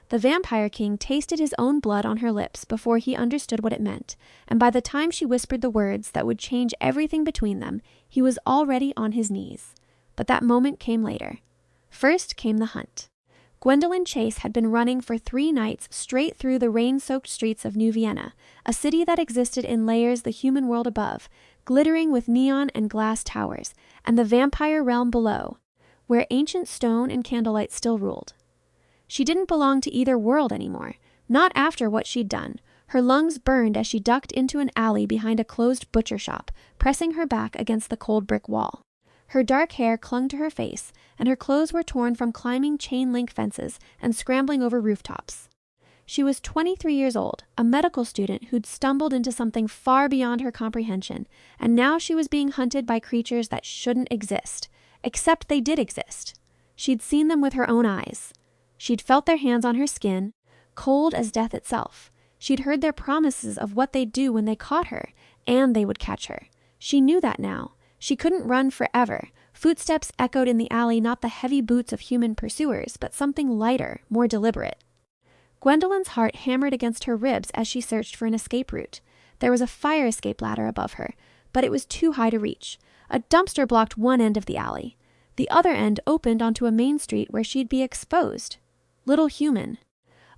The Vampire King tasted his own blood on her lips before he understood what it meant, and by the time she whispered the words that would change everything between them, he was already on his knees. But that moment came later. First came the hunt. Gwendolyn Chase had been running for 3 nights straight through the rain-soaked streets of New Vienna, a city that existed in layers the human world above, glittering with neon and glass towers, and the vampire realm below, where ancient stone and candlelight still ruled. She didn't belong to either world anymore, not after what she'd done. Her lungs burned as she ducked into an alley behind a closed butcher shop, pressing her back against the cold brick wall. Her dark hair clung to her face, and her clothes were torn from climbing chain-link fences and scrambling over rooftops. She was 23 years old, a medical student who'd stumbled into something far beyond her comprehension, and now she was being hunted by creatures that shouldn't exist, except they did exist. She'd seen them with her own eyes. She'd felt their hands on her skin, cold as death itself. She'd heard their promises of what they'd do when they caught her, and they would catch her. She knew that now. She couldn't run forever. Footsteps echoed in the alley, not the heavy boots of human pursuers, but something lighter, more deliberate. Gwendolyn's heart hammered against her ribs as she searched for an escape route. There was a fire escape ladder above her, but it was too high to reach. A dumpster blocked one end of the alley. The other end opened onto a main street where she'd be exposed. Little human.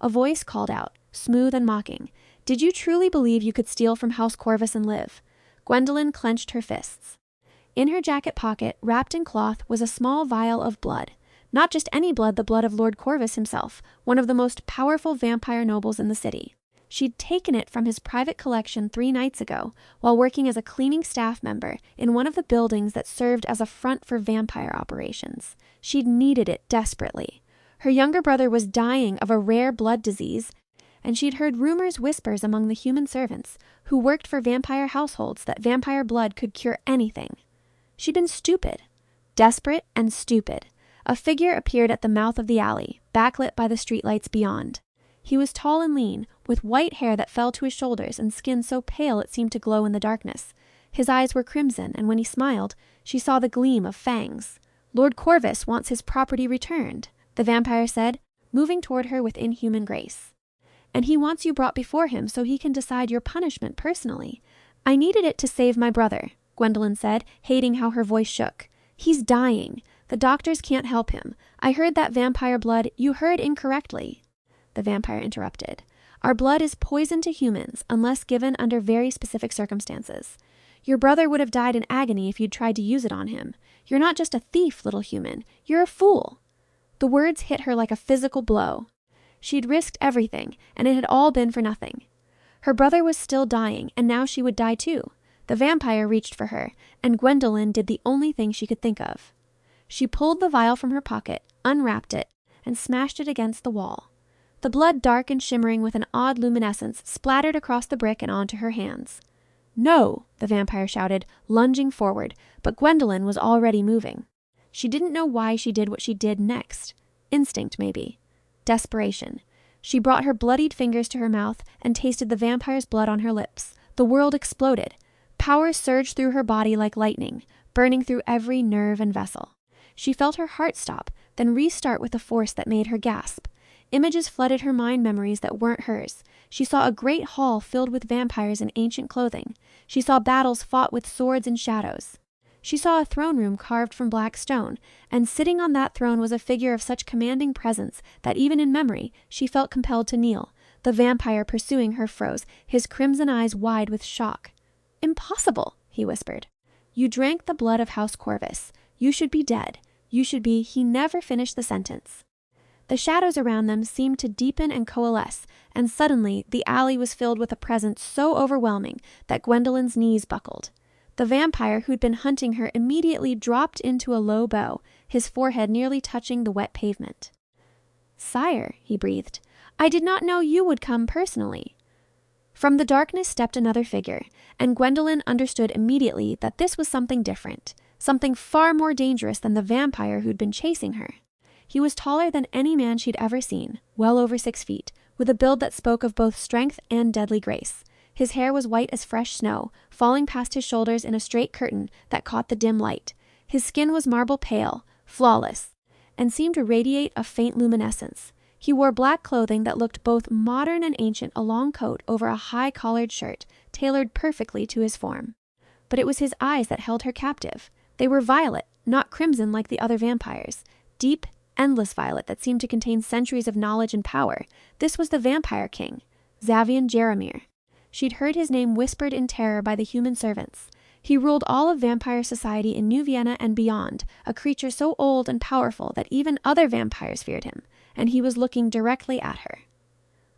A voice called out, smooth and mocking. Did you truly believe you could steal from House Corvus and live? Gwendolyn clenched her fists. In her jacket pocket, wrapped in cloth, was a small vial of blood. Not just any blood, the blood of Lord Corvus himself, one of the most powerful vampire nobles in the city. She'd taken it from his private collection 3 nights ago, while working as a cleaning staff member in one of the buildings that served as a front for vampire operations. She'd needed it desperately. Her younger brother was dying of a rare blood disease, and she'd heard whispers among the human servants who worked for vampire households that vampire blood could cure anything. She'd been stupid. Desperate and stupid. A figure appeared at the mouth of the alley, backlit by the streetlights beyond. He was tall and lean, with white hair that fell to his shoulders and skin so pale it seemed to glow in the darkness. His eyes were crimson, and when he smiled, she saw the gleam of fangs. Lord Corvus wants his property returned, the vampire said, moving toward her with inhuman grace. And he wants you brought before him so he can decide your punishment personally. I needed it to save my brother, Gwendolyn said, hating how her voice shook. He's dying. The doctors can't help him. I heard that vampire blood. You heard incorrectly. The vampire interrupted. Our blood is poison to humans unless given under very specific circumstances. Your brother would have died in agony if you'd tried to use it on him. You're not just a thief, little human. You're a fool. The words hit her like a physical blow. She'd risked everything, and it had all been for nothing. Her brother was still dying, and now she would die too. The vampire reached for her, and Gwendolyn did the only thing she could think of. She pulled the vial from her pocket, unwrapped it, and smashed it against the wall. The blood, dark and shimmering with an odd luminescence, splattered across the brick and onto her hands. No, the vampire shouted, lunging forward, but Gwendolyn was already moving. She didn't know why she did what she did next. Instinct, maybe. Desperation. She brought her bloodied fingers to her mouth and tasted the vampire's blood on her lips. The world exploded. Power surged through her body like lightning, burning through every nerve and vessel. She felt her heart stop, then restart with a force that made her gasp. Images flooded her mind, memories that weren't hers. She saw a great hall filled with vampires in ancient clothing. She saw battles fought with swords and shadows. She saw a throne room carved from black stone, and sitting on that throne was a figure of such commanding presence that even in memory she felt compelled to kneel. The vampire pursuing her froze, his crimson eyes wide with shock. Impossible, he whispered. You drank the blood of House Corvus. You should be dead. You should be. He never finished the sentence. The shadows around them seemed to deepen and coalesce, and suddenly the alley was filled with a presence so overwhelming that Gwendolyn's knees buckled. The vampire who'd been hunting her immediately dropped into a low bow, his forehead nearly touching the wet pavement. Sire, he breathed, I did not know you would come personally. From the darkness stepped another figure, and Gwendolyn understood immediately that this was something different, something far more dangerous than the vampire who'd been chasing her. He was taller than any man she'd ever seen, well over 6 feet, with a build that spoke of both strength and deadly grace. His hair was white as fresh snow, falling past his shoulders in a straight curtain that caught the dim light. His skin was marble pale, flawless, and seemed to radiate a faint luminescence. He wore black clothing that looked both modern and ancient, a long coat over a high-collared shirt, tailored perfectly to his form. But it was his eyes that held her captive. They were violet, not crimson like the other vampires. Deep, endless violet that seemed to contain centuries of knowledge and power. This was the Vampire King, Xavian Jaromir. She'd heard his name whispered in terror by the human servants. He ruled all of vampire society in New Vienna and beyond, a creature so old and powerful that even other vampires feared him, and he was looking directly at her.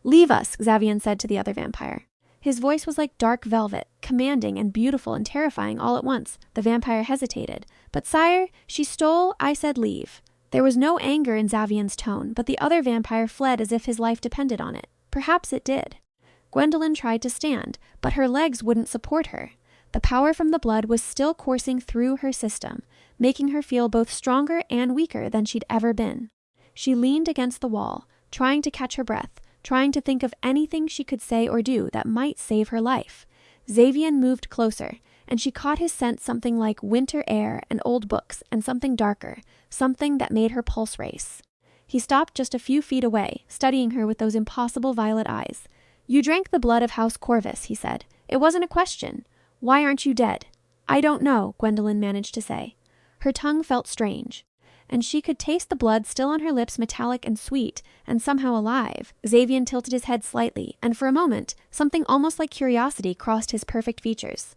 "Leave us," Xavian said to the other vampire. His voice was like dark velvet, commanding and beautiful and terrifying all at once. The vampire hesitated. "But sire, she stole, I said leave." There was no anger in Xavian's tone, but the other vampire fled as if his life depended on it. Perhaps it did. Gwendolyn tried to stand, but her legs wouldn't support her. The power from the blood was still coursing through her system, making her feel both stronger and weaker than she'd ever been. She leaned against the wall, trying to catch her breath, trying to think of anything she could say or do that might save her life. Xavian moved closer, and she caught his scent, something like winter air and old books, and something darker, something that made her pulse race. He stopped just a few feet away, studying her with those impossible violet eyes. "You drank the blood of House Corvus," he said. "It wasn't a question. Why aren't you dead?" "I don't know," Gwendolyn managed to say. Her tongue felt strange, and she could taste the blood still on her lips, metallic and sweet, and somehow alive. Xavian tilted his head slightly, and for a moment, something almost like curiosity crossed his perfect features.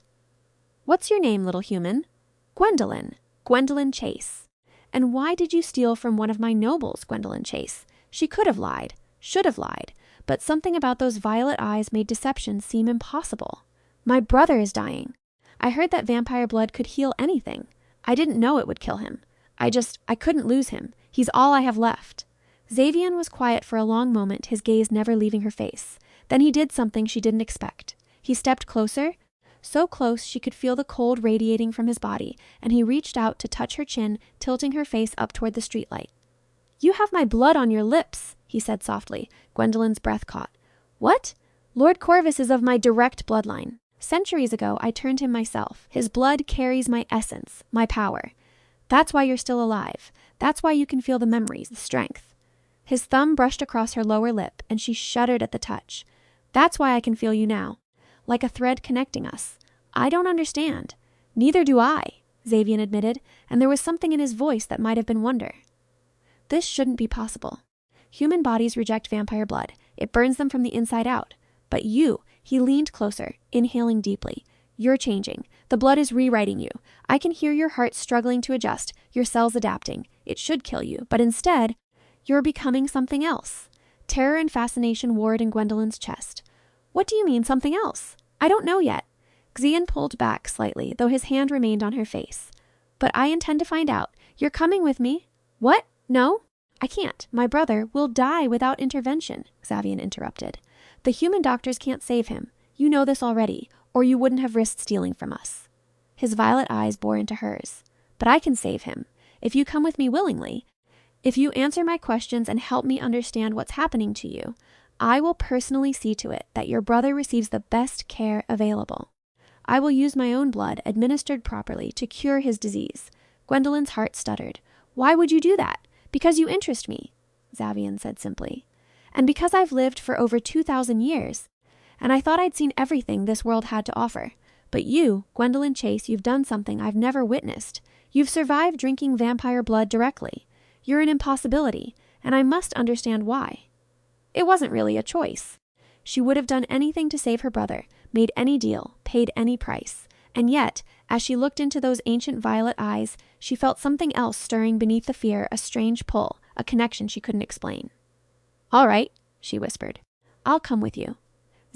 "What's your name, little human?" "Gwendolyn. Gwendolyn Chase." "And why did you steal from one of my nobles, Gwendolyn Chase?" She could have lied, should have lied, but something about those violet eyes made deception seem impossible. "My brother is dying. I heard that vampire blood could heal anything. I didn't know it would kill him. I couldn't lose him. He's all I have left." Xavian was quiet for a long moment, his gaze never leaving her face. Then he did something she didn't expect. He stepped closer, so close she could feel the cold radiating from his body, and he reached out to touch her chin, tilting her face up toward the streetlight. "You have my blood on your lips," he said softly. Gwendolyn's breath caught. "What?" "Lord Corvus is of my direct bloodline. Centuries ago, I turned him myself. His blood carries my essence, my power. That's why you're still alive. That's why you can feel the memories, the strength." His thumb brushed across her lower lip, and she shuddered at the touch. "That's why I can feel you now, like a thread connecting us. I don't understand." "Neither do I," Xavian admitted, and there was something in his voice that might have been wonder. "This shouldn't be possible. Human bodies reject vampire blood. It burns them from the inside out. But you," he leaned closer, inhaling deeply. "You're changing. The blood is rewriting you. I can hear your heart struggling to adjust, your cells adapting. It should kill you, but instead, you're becoming something else." Terror and fascination warred in Gwendolyn's chest. "What do you mean, something else?" "I don't know yet." Xavian pulled back slightly, though his hand remained on her face. "But I intend to find out. You're coming with me." "What? No?" "I can't. My brother will die without intervention," Xavian interrupted. "The human doctors can't save him. You know this already, or you wouldn't have risked stealing from us." His violet eyes bore into hers. "But I can save him. If you come with me willingly, if you answer my questions and help me understand what's happening to you, I will personally see to it that your brother receives the best care available. I will use my own blood, administered properly, to cure his disease." Gwendolyn's heart stuttered. "Why would you do that?" "Because you interest me," Xavian said simply. "And because I've lived for over 2,000 years. And I thought I'd seen everything this world had to offer. But you, Gwendolyn Chase, you've done something I've never witnessed. You've survived drinking vampire blood directly. You're an impossibility, and I must understand why." It wasn't really a choice. She would have done anything to save her brother, made any deal, paid any price. And yet, as she looked into those ancient violet eyes, she felt something else stirring beneath the fear, a strange pull, a connection she couldn't explain. "All right," she whispered. "I'll come with you."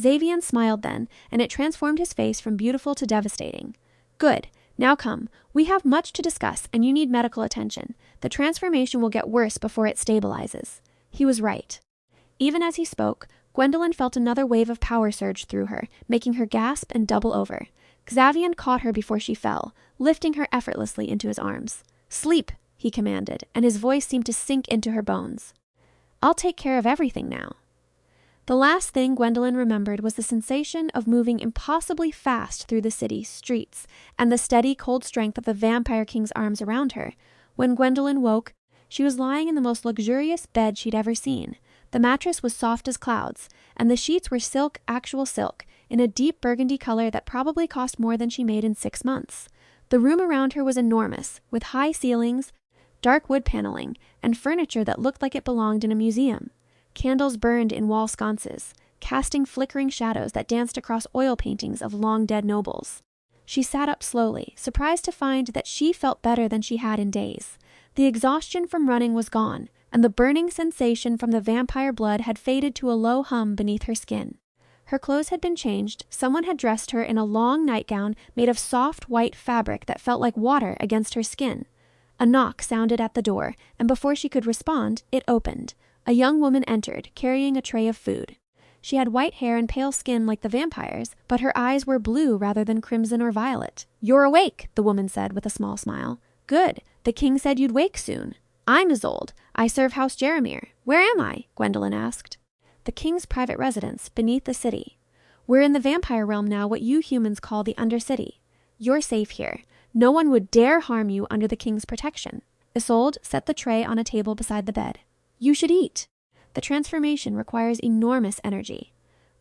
Xavian smiled then, and it transformed his face from beautiful to devastating. "Good. Now come. We have much to discuss, and you need medical attention. The transformation will get worse before it stabilizes." He was right. Even as he spoke, Gwendolyn felt another wave of power surge through her, making her gasp and double over. Xavian caught her before she fell, lifting her effortlessly into his arms. "Sleep," he commanded, and his voice seemed to sink into her bones. "I'll take care of everything now." The last thing Gwendolyn remembered was the sensation of moving impossibly fast through the city streets and the steady, cold strength of the Vampire King's arms around her. When Gwendolyn woke, she was lying in the most luxurious bed she'd ever seen. The mattress was soft as clouds, and the sheets were silk, actual silk, in a deep burgundy color that probably cost more than she made in 6 months. The room around her was enormous, with high ceilings, dark wood paneling, and furniture that looked like it belonged in a museum. Candles burned in wall sconces, casting flickering shadows that danced across oil paintings of long-dead nobles. She sat up slowly, surprised to find that she felt better than she had in days. The exhaustion from running was gone, and the burning sensation from the vampire blood had faded to a low hum beneath her skin. Her clothes had been changed. Someone had dressed her in a long nightgown made of soft white fabric that felt like water against her skin. A knock sounded at the door, and before she could respond, it opened. A young woman entered, carrying a tray of food. She had white hair and pale skin like the vampires, but her eyes were blue rather than crimson or violet. "You're awake," the woman said with a small smile. "Good. The king said you'd wake soon." "I'm Isolde. I serve House Jaromir. Where am I?" Gwendolyn asked. "The king's private residence, beneath the city. We're in the vampire realm now, what you humans call the Undercity. You're safe here. No one would dare harm you under the king's protection." Isolde set the tray on a table beside the bed. "You should eat. The transformation requires enormous energy."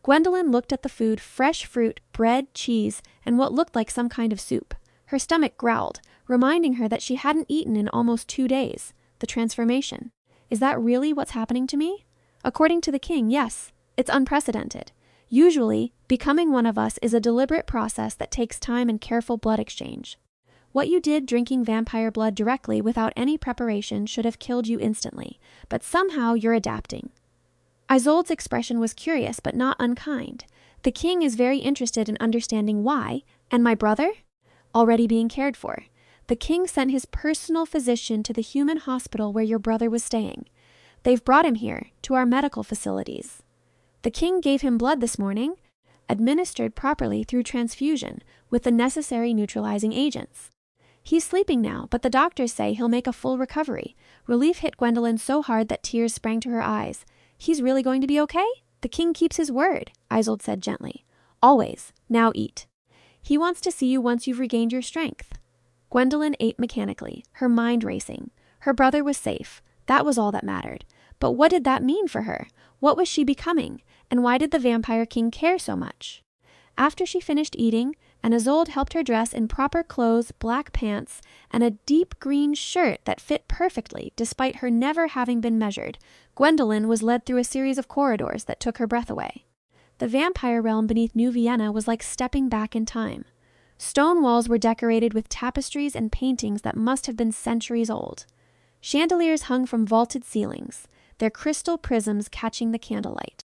Gwendolyn looked at the food, fresh fruit, bread, cheese, and what looked like some kind of soup. Her stomach growled, reminding her that she hadn't eaten in almost 2 days. The transformation. Is that really what's happening to me? According to the king, yes. It's unprecedented. Usually, becoming one of us is a deliberate process that takes time and careful blood exchange. What you did drinking vampire blood directly without any preparation should have killed you instantly, but somehow you're adapting. Isolde's expression was curious but not unkind. The king is very interested in understanding why, and my brother? Already being cared for. The king sent his personal physician to the human hospital where your brother was staying. They've brought him here, to our medical facilities. The king gave him blood this morning, administered properly through transfusion, with the necessary neutralizing agents. He's sleeping now, but the doctors say he'll make a full recovery. Relief hit Gwendolyn so hard that tears sprang to her eyes. He's really going to be okay? The king keeps his word, Isolde said gently. Always. Now eat. He wants to see you once you've regained your strength. Gwendolyn ate mechanically, her mind racing. Her brother was safe. That was all that mattered. But what did that mean for her? What was she becoming? And why did the vampire king care so much? After she finished eating, and Isolde helped her dress in proper clothes, black pants, and a deep green shirt that fit perfectly despite her never having been measured, Gwendolyn was led through a series of corridors that took her breath away. The vampire realm beneath New Vienna was like stepping back in time. Stone walls were decorated with tapestries and paintings that must have been centuries old. Chandeliers hung from vaulted ceilings, their crystal prisms catching the candlelight.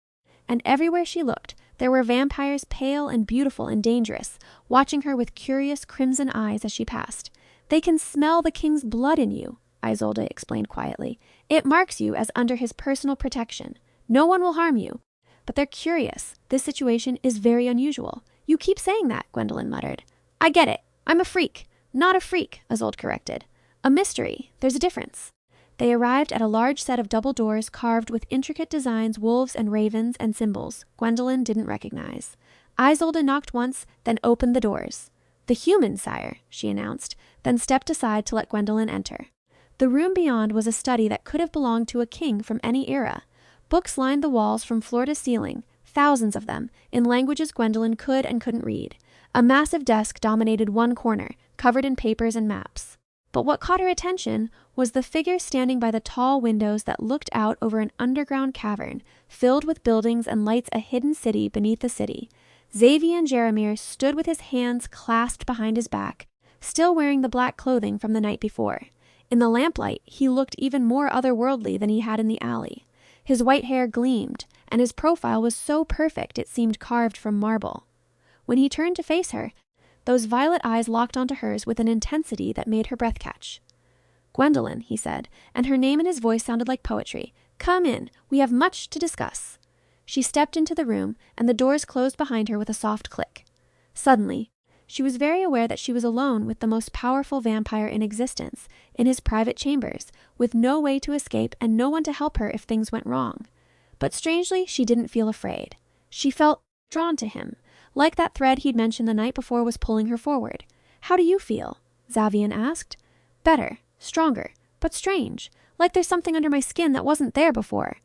And everywhere she looked, there were vampires pale and beautiful and dangerous, watching her with curious crimson eyes as she passed. "They can smell the king's blood in you," Isolde explained quietly. "It marks you as under his personal protection. No one will harm you. But they're curious. This situation is very unusual." "You keep saying that," Gwendolyn muttered. "I get it. I'm a freak." "Not a freak," Isolde corrected. "A mystery. There's a difference." They arrived at a large set of double doors carved with intricate designs, wolves and ravens and symbols Gwendolyn didn't recognize. Isolde knocked once, then opened the doors. "The human, sire," she announced, then stepped aside to let Gwendolyn enter. The room beyond was a study that could have belonged to a king from any era. Books lined the walls from floor to ceiling, thousands of them, in languages Gwendolyn could and couldn't read. A massive desk dominated one corner, covered in papers and maps. But what caught her attention was the figure standing by the tall windows that looked out over an underground cavern, filled with buildings and lights, a hidden city beneath the city. Xavian Jaromir stood with his hands clasped behind his back, still wearing the black clothing from the night before. In the lamplight, he looked even more otherworldly than he had in the alley. His white hair gleamed, and his profile was so perfect it seemed carved from marble. When he turned to face her, those violet eyes locked onto hers with an intensity that made her breath catch. "Gwendolyn," he said, and her name and his voice sounded like poetry. "Come in. We have much to discuss." She stepped into the room, and the doors closed behind her with a soft click. Suddenly, she was very aware that she was alone with the most powerful vampire in existence, in his private chambers, with no way to escape and no one to help her if things went wrong. But strangely, she didn't feel afraid. She felt drawn to him, like that thread he'd mentioned the night before was pulling her forward. "How do you feel?" Xavian asked. "Better, stronger, but strange, like there's something under my skin that wasn't there before."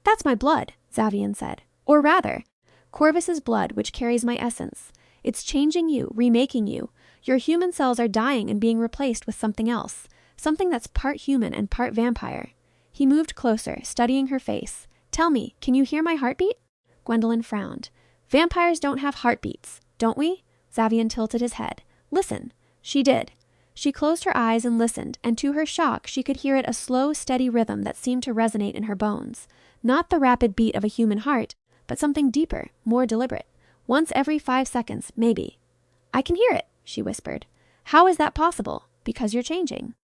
That's my blood, Xavian said. Or rather, Corvus's blood, which carries my essence. It's changing you, remaking you. Your human cells are dying and being replaced with something else. Something that's part human and part vampire. He moved closer, studying her face. Tell me, can you hear my heartbeat? Gwendolyn frowned. Vampires don't have heartbeats, don't we? Xavian tilted his head. Listen. She did. She closed her eyes and listened, and to her shock, she could hear it a slow, steady rhythm that seemed to resonate in her bones. Not the rapid beat of a human heart, but something deeper, more deliberate. Once every 5 seconds, maybe. I can hear it, she whispered. How is that possible? Because you're changing.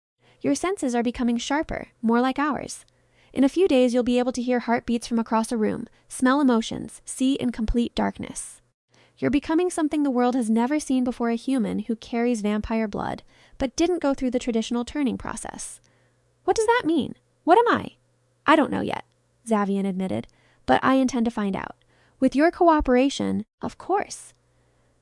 Your senses are becoming sharper, more like ours. In a few days, you'll be able to hear heartbeats from across a room, smell emotions, see in complete darkness. You're becoming something the world has never seen before, a human who carries vampire blood, but didn't go through the traditional turning process. What does that mean? What am I? I don't know yet, Xavian admitted, but I intend to find out. With your cooperation, of course.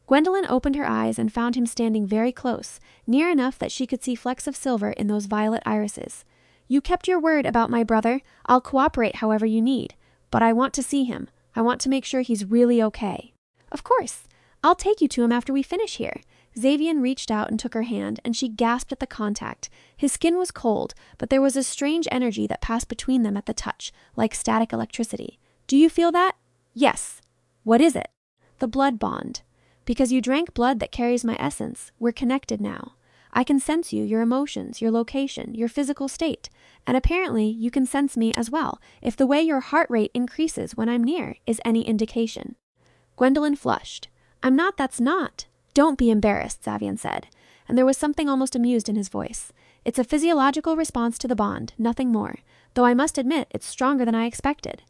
Gwendolyn opened her eyes and found him standing very close, near enough that she could see flecks of silver in those violet irises. You kept your word about my brother. I'll cooperate however you need, but I want to see him. I want to make sure he's really okay. Of course. I'll take you to him after we finish here. Xavian reached out and took her hand, and she gasped at the contact. His skin was cold, but there was a strange energy that passed between them at the touch, like static electricity. Do you feel that? Yes. What is it? The blood bond. Because you drank blood that carries my essence, we're connected now. I can sense you, your emotions, your location, your physical state. And apparently, you can sense me as well, if the way your heart rate increases when I'm near is any indication. Gwendolyn flushed. I'm not, that's not. Don't be embarrassed, Xavian said, and there was something almost amused in his voice. It's a physiological response to the bond, nothing more, though I must admit it's stronger than I expected.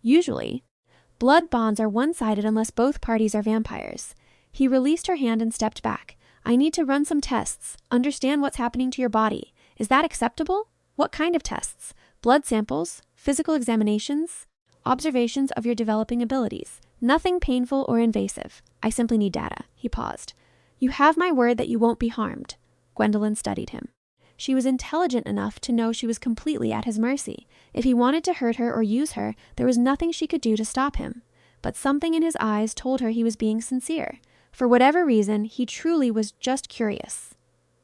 Usually, blood bonds are one-sided unless both parties are vampires. He released her hand and stepped back. I need to run some tests, understand what's happening to your body. Is that acceptable? What kind of tests? Blood samples? Physical examinations? Observations of your developing abilities. Nothing painful or invasive. I simply need data. He paused. You have my word that you won't be harmed. Gwendolyn studied him. She was intelligent enough to know she was completely at his mercy. If he wanted to hurt her or use her, there was nothing she could do to stop him. But something in his eyes told her he was being sincere. For whatever reason, he truly was just curious.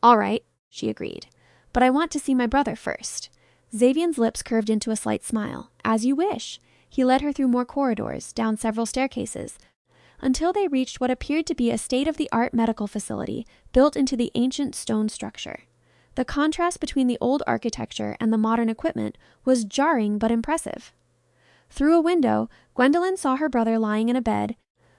All right, she agreed. But I want to see my brother first. Xavian's lips curved into a slight smile. As you wish. He led her through more corridors, down several staircases, until they reached what appeared to be a state-of-the-art medical facility built into the ancient stone structure. The contrast between the old architecture and the modern equipment was jarring but impressive. Through a window, Gwendolyn saw her brother lying in a bed,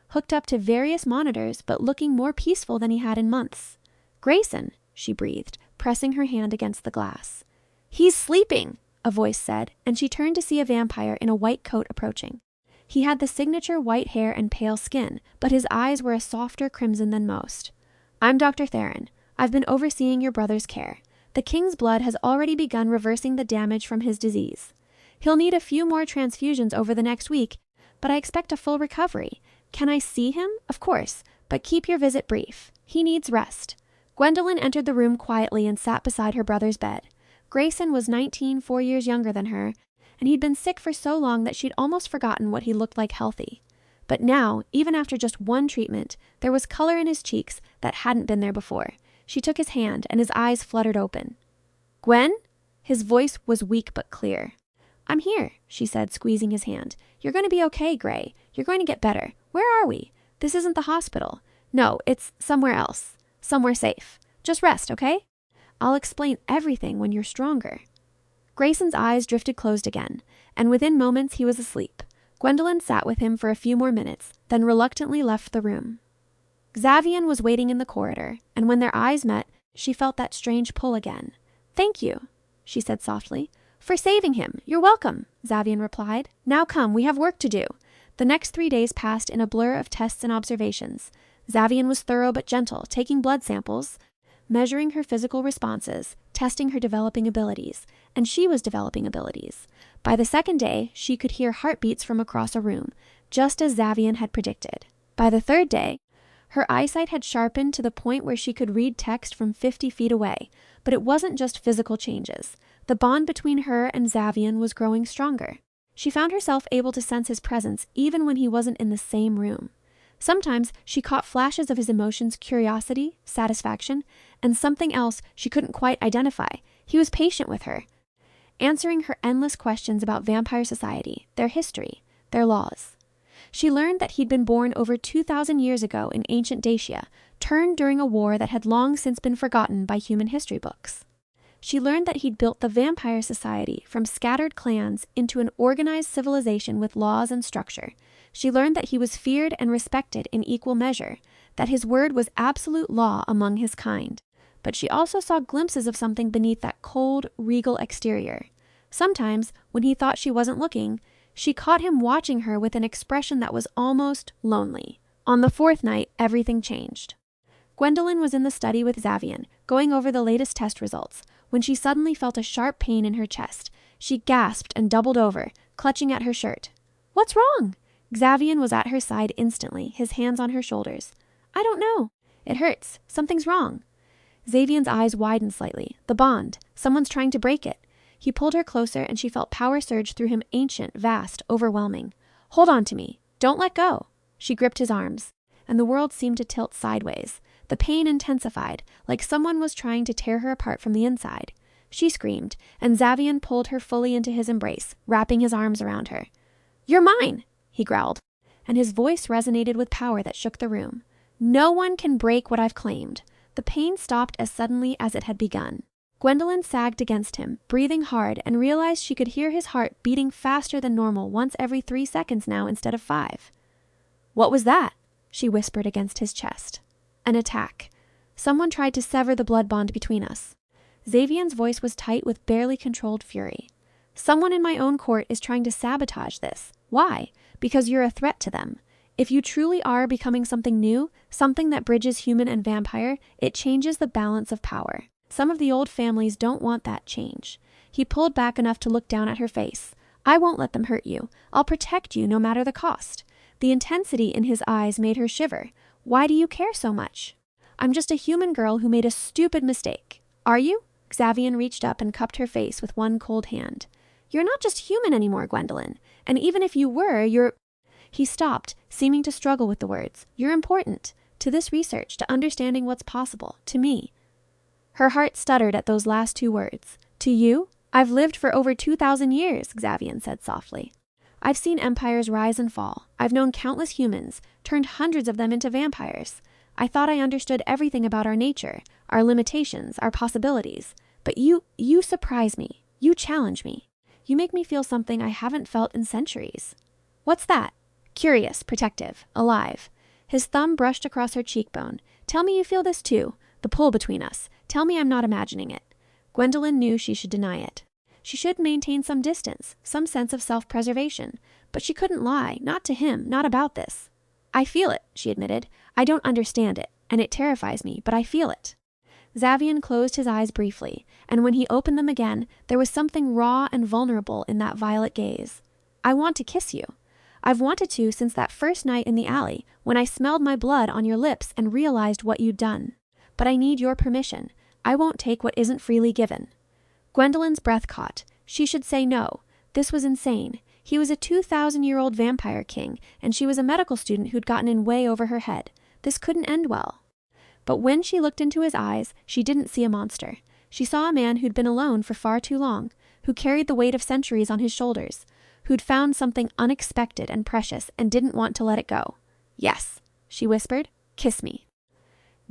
hooked up to various monitors but looking more peaceful than he had in months. Grayson, she breathed, pressing her hand against the glass. He's sleeping, a voice said, and she turned to see a vampire in a white coat approaching. He had the signature white hair and pale skin, but his eyes were a softer crimson than most. I'm Dr. Theron. I've been overseeing your brother's care. The king's blood has already begun reversing the damage from his disease. He'll need a few more transfusions over the next week, but I expect a full recovery. Can I see him? Of course, but keep your visit brief. He needs rest. Gwendolyn entered the room quietly and sat beside her brother's bed. Grayson was 19, 4 years younger than her, and he'd been sick for so long that she'd almost forgotten what he looked like healthy. But now, even after just one treatment, there was color in his cheeks that hadn't been there before. She took his hand, and his eyes fluttered open. Gwen? His voice was weak but clear. I'm here, she said, squeezing his hand. You're going to be okay, Gray. You're going to get better. Where are we? This isn't the hospital. No, it's somewhere else. Somewhere safe. Just rest, okay? I'll explain everything when you're stronger. Grayson's eyes drifted closed again, and within moments he was asleep. Gwendolyn sat with him for a few more minutes, then reluctantly left the room. Xavian was waiting in the corridor, and when their eyes met, she felt that strange pull again. Thank you, she said softly. For saving him. You're welcome, Xavian replied. Now come, we have work to do. The next 3 days passed in a blur of tests and observations. Xavian was thorough but gentle, taking blood samples, measuring her physical responses, testing her developing abilities, and she was developing abilities. By the second day, she could hear heartbeats from across a room, just as Xavian had predicted. By the third day, her eyesight had sharpened to the point where she could read text from 50 feet away, but it wasn't just physical changes. The bond between her and Xavian was growing stronger. She found herself able to sense his presence even when he wasn't in the same room. Sometimes she caught flashes of his emotions, curiosity, satisfaction, and something else she couldn't quite identify. He was patient with her, answering her endless questions about vampire society, their history, their laws. She learned that he'd been born over 2,000 years ago in ancient Dacia, turned during a war that had long since been forgotten by human history books. She learned that he'd built the vampire society from scattered clans into an organized civilization with laws and structure. She learned that he was feared and respected in equal measure, that his word was absolute law among his kind. But she also saw glimpses of something beneath that cold, regal exterior. Sometimes, when he thought she wasn't looking, she caught him watching her with an expression that was almost lonely. On the fourth night, everything changed. Gwendolyn was in the study with Xavian, going over the latest test results, when she suddenly felt a sharp pain in her chest. She gasped and doubled over, clutching at her shirt. "What's wrong?" Xavian was at her side instantly, his hands on her shoulders. "I don't know. It hurts. Something's wrong." Xavian's eyes widened slightly. The bond. Someone's trying to break it. He pulled her closer, and she felt power surge through him, ancient, vast, overwhelming. "Hold on to me. Don't let go." She gripped his arms, and the world seemed to tilt sideways. The pain intensified, like someone was trying to tear her apart from the inside. She screamed, and Xavian pulled her fully into his embrace, wrapping his arms around her. "You're mine," he growled, and his voice resonated with power that shook the room. "No one can break what I've claimed." The pain stopped as suddenly as it had begun. Gwendolyn sagged against him, breathing hard, and realized she could hear his heart beating faster than normal once every 3 seconds now instead of 5. "What was that?" she whispered against his chest. "An attack. Someone tried to sever the blood bond between us." Xavian's voice was tight with barely controlled fury. "Someone in my own court is trying to sabotage this. Why? Because you're a threat to them. If you truly are becoming something new, something that bridges human and vampire, it changes the balance of power. Some of the old families don't want that change." He pulled back enough to look down at her face. "I won't let them hurt you. I'll protect you no matter the cost." The intensity in his eyes made her shiver. "Why do you care so much?" "I'm just a human girl who made a stupid mistake." "Are you?" Xavian reached up and cupped her face with one cold hand. "You're not just human anymore, Gwendolyn. And even if you were, you're—" He stopped, seeming to struggle with the words. "You're important. To this research, to understanding what's possible. To me." Her heart stuttered at those last 2 words. "To you? I've lived for over 2,000 years, Xavian said softly. "I've seen empires rise and fall. I've known countless humans, turned hundreds of them into vampires. I thought I understood everything about our nature, our limitations, our possibilities. But you surprise me. You challenge me. You make me feel something I haven't felt in centuries." "What's that?" "Curious, protective, alive." His thumb brushed across her cheekbone. "Tell me you feel this too. The pull between us. Tell me I'm not imagining it." Gwendolyn knew she should deny it. She should maintain some distance, some sense of self-preservation. But she couldn't lie, not to him, not about this. "I feel it," she admitted. "I don't understand it, and it terrifies me, but I feel it." Xavian closed his eyes briefly, and when he opened them again, there was something raw and vulnerable in that violet gaze. "I want to kiss you. I've wanted to since that first night in the alley, when I smelled my blood on your lips and realized what you'd done. But I need your permission. I won't take what isn't freely given." Gwendolyn's breath caught. She should say no. This was insane. He was a 2,000-year-old vampire king, and she was a medical student who'd gotten in way over her head. This couldn't end well. But when she looked into his eyes, she didn't see a monster. She saw a man who'd been alone for far too long, who carried the weight of centuries on his shoulders, who'd found something unexpected and precious and didn't want to let it go. "Yes," she whispered. "Kiss me."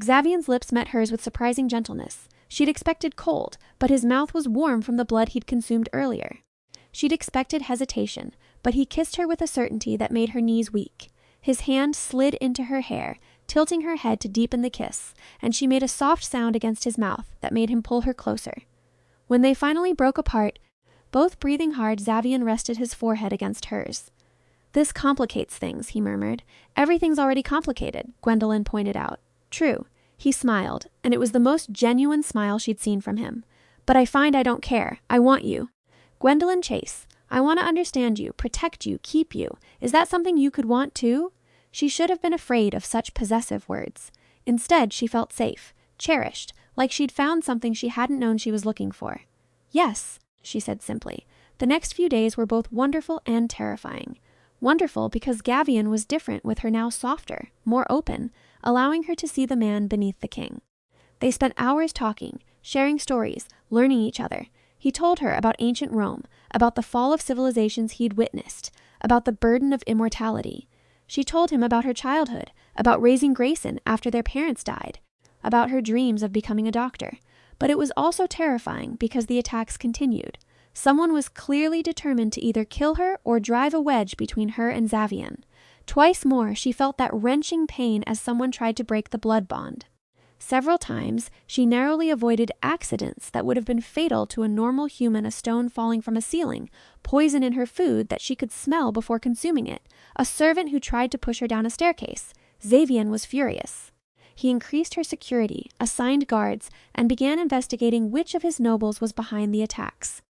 Xavian's lips met hers with surprising gentleness. She'd expected cold, but his mouth was warm from the blood he'd consumed earlier. She'd expected hesitation, but he kissed her with a certainty that made her knees weak. His hand slid into her hair, tilting her head to deepen the kiss, and she made a soft sound against his mouth that made him pull her closer. When they finally broke apart, both breathing hard, Xavian rested his forehead against hers. "This complicates things," he murmured. "Everything's already complicated," Gwendolyn pointed out. "True." He smiled, and it was the most genuine smile she'd seen from him. "But I find I don't care. I want you. Gwendolyn Chase. I want to understand you, protect you, keep you. Is that something you could want too?" She should have been afraid of such possessive words. Instead, she felt safe, cherished, like she'd found something she hadn't known she was looking for. "Yes," she said simply. The next few days were both wonderful and terrifying. Wonderful because Xavian was different with her now softer, more open, allowing her to see the man beneath the king. They spent hours talking, sharing stories, learning each other. He told her about ancient Rome, about the fall of civilizations he'd witnessed, about the burden of immortality. She told him about her childhood, about raising Grayson after their parents died, about her dreams of becoming a doctor. But it was also terrifying because the attacks continued. Someone was clearly determined to either kill her or drive a wedge between her and Xavian. Twice more, she felt that wrenching pain as someone tried to break the blood bond. Several times, she narrowly avoided accidents that would have been fatal to a normal human: a stone falling from a ceiling, poison in her food that she could smell before consuming it, a servant who tried to push her down a staircase. Xavian was furious. He increased her security, assigned guards, and began investigating which of his nobles was behind the attacks.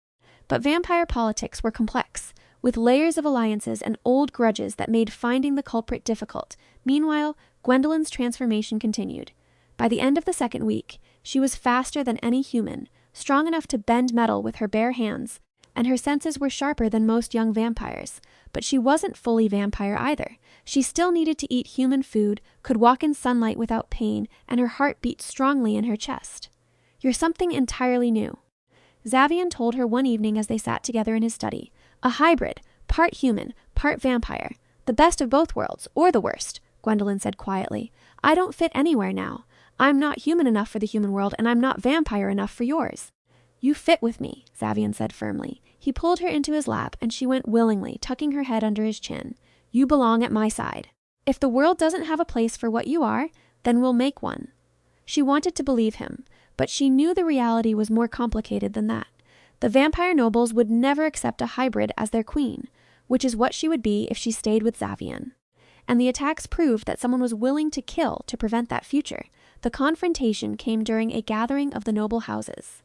But vampire politics were complex, with layers of alliances and old grudges that made finding the culprit difficult. Meanwhile, Gwendolyn's transformation continued. By the end of the second week, she was faster than any human, strong enough to bend metal with her bare hands, and her senses were sharper than most young vampires. But she wasn't fully vampire either. She still needed to eat human food, could walk in sunlight without pain, and her heart beat strongly in her chest. "You're something entirely new," Xavian told her one evening as they sat together in his study. "A hybrid, part human, part vampire. The best of both worlds, or the worst," Gwendolyn said quietly. "I don't fit anywhere now. I'm not human enough for the human world, and I'm not vampire enough for yours." "You fit with me," Xavian said firmly. He pulled her into his lap, and she went willingly, tucking her head under his chin. "You belong at my side. If the world doesn't have a place for what you are, then we'll make one." She wanted to believe him, but she knew the reality was more complicated than that. The vampire nobles would never accept a hybrid as their queen, which is what she would be if she stayed with Xavian. And the attacks proved that someone was willing to kill to prevent that future. The confrontation came during a gathering of the noble houses.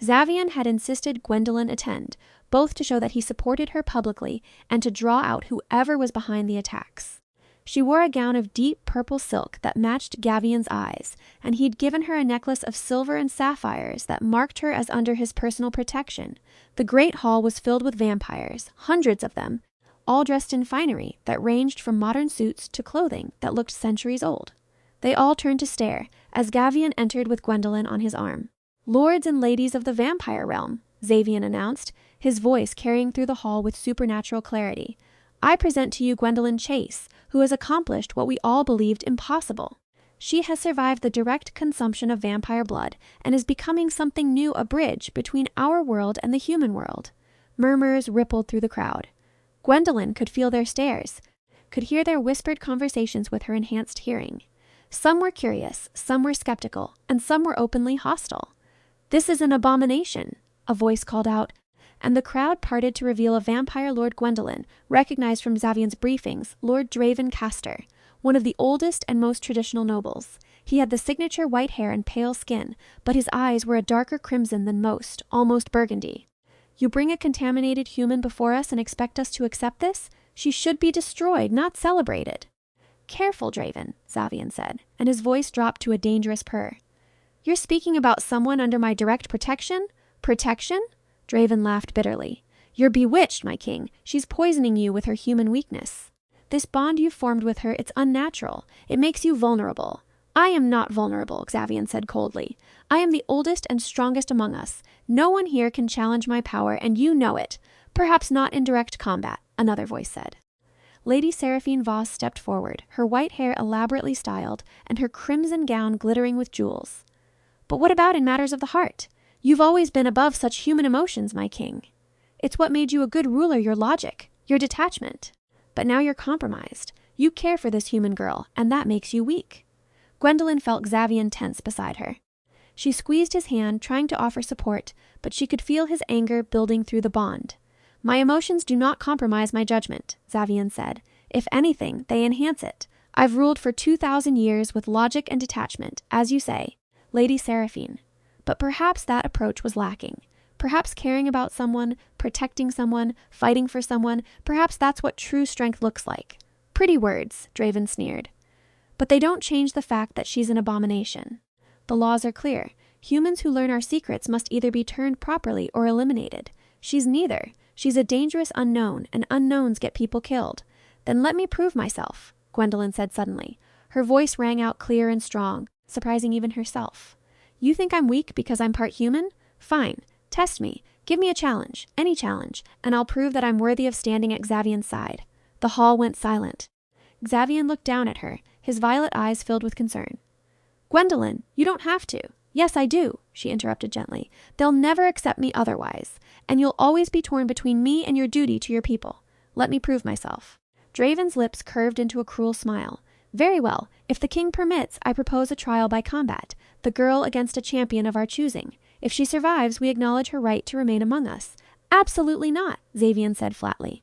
Xavian had insisted Gwendolyn attend, both to show that he supported her publicly and to draw out whoever was behind the attacks. She wore a gown of deep purple silk that matched Xavian's eyes, and he'd given her a necklace of silver and sapphires that marked her as under his personal protection. The great hall was filled with vampires, hundreds of them, all dressed in finery that ranged from modern suits to clothing that looked centuries old. They all turned to stare as Xavian entered with Gwendolyn on his arm. "Lords and ladies of the vampire realm," Xavian announced, his voice carrying through the hall with supernatural clarity. "I present to you Gwendolyn Chase, who has accomplished what we all believed impossible. She has survived the direct consumption of vampire blood and is becoming something new, a bridge between our world and the human world." Murmurs rippled through the crowd. Gwendolyn could feel their stares, could hear their whispered conversations with her enhanced hearing. Some were curious, some were skeptical, and some were openly hostile. "This is an abomination," a voice called out, and the crowd parted to reveal a vampire Lord Gwendolyn, recognized from Xavian's briefings, Lord Draven Castor, one of the oldest and most traditional nobles. He had the signature white hair and pale skin, but his eyes were a darker crimson than most, almost burgundy. "You bring a contaminated human before us and expect us to accept this? She should be destroyed, not celebrated." "Careful, Draven," Xavian said, and his voice dropped to a dangerous purr. "You're speaking about someone under my direct protection?" "Protection?" Draven laughed bitterly. "You're bewitched, my king. She's poisoning you with her human weakness. This bond you've formed with her, it's unnatural. It makes you vulnerable." "I am not vulnerable," Xavian said coldly. "I am the oldest and strongest among us. No one here can challenge my power, and you know it. Perhaps not in direct combat," another voice said. Lady Seraphine Voss stepped forward, her white hair elaborately styled, and her crimson gown glittering with jewels. "But what about in matters of the heart? You've always been above such human emotions, my king. It's what made you a good ruler, your logic, your detachment. But now you're compromised. You care for this human girl, and that makes you weak." Gwendolyn felt Xavian tense beside her. She squeezed his hand, trying to offer support, but she could feel his anger building through the bond. "My emotions do not compromise my judgment," Xavian said. "If anything, they enhance it. I've ruled for 2,000 years with logic and detachment, as you say, Lady Seraphine. But perhaps that approach was lacking. Perhaps caring about someone, protecting someone, fighting for someone, perhaps that's what true strength looks like." "Pretty words," Draven sneered. "But they don't change the fact that she's an abomination. The laws are clear. Humans who learn our secrets must either be turned properly or eliminated. She's neither. She's a dangerous unknown, and unknowns get people killed. Then let me prove myself, Gwendolyn said suddenly. Her voice rang out clear and strong, surprising even herself. You think I'm weak because I'm part human? Fine. Test me. Give me a challenge, any challenge, and I'll prove that I'm worthy of standing at Xavian's side. The hall went silent. Xavian looked down at her, his violet eyes filled with concern. Gwendolyn, you don't have to. Yes, I do, she interrupted gently. They'll never accept me otherwise, and you'll always be torn between me and your duty to your people. Let me prove myself. Draven's lips curved into a cruel smile. Very well. If the king permits, I propose a trial by combat, the girl against a champion of our choosing. If she survives, we acknowledge her right to remain among us. Absolutely not, Xavian said flatly.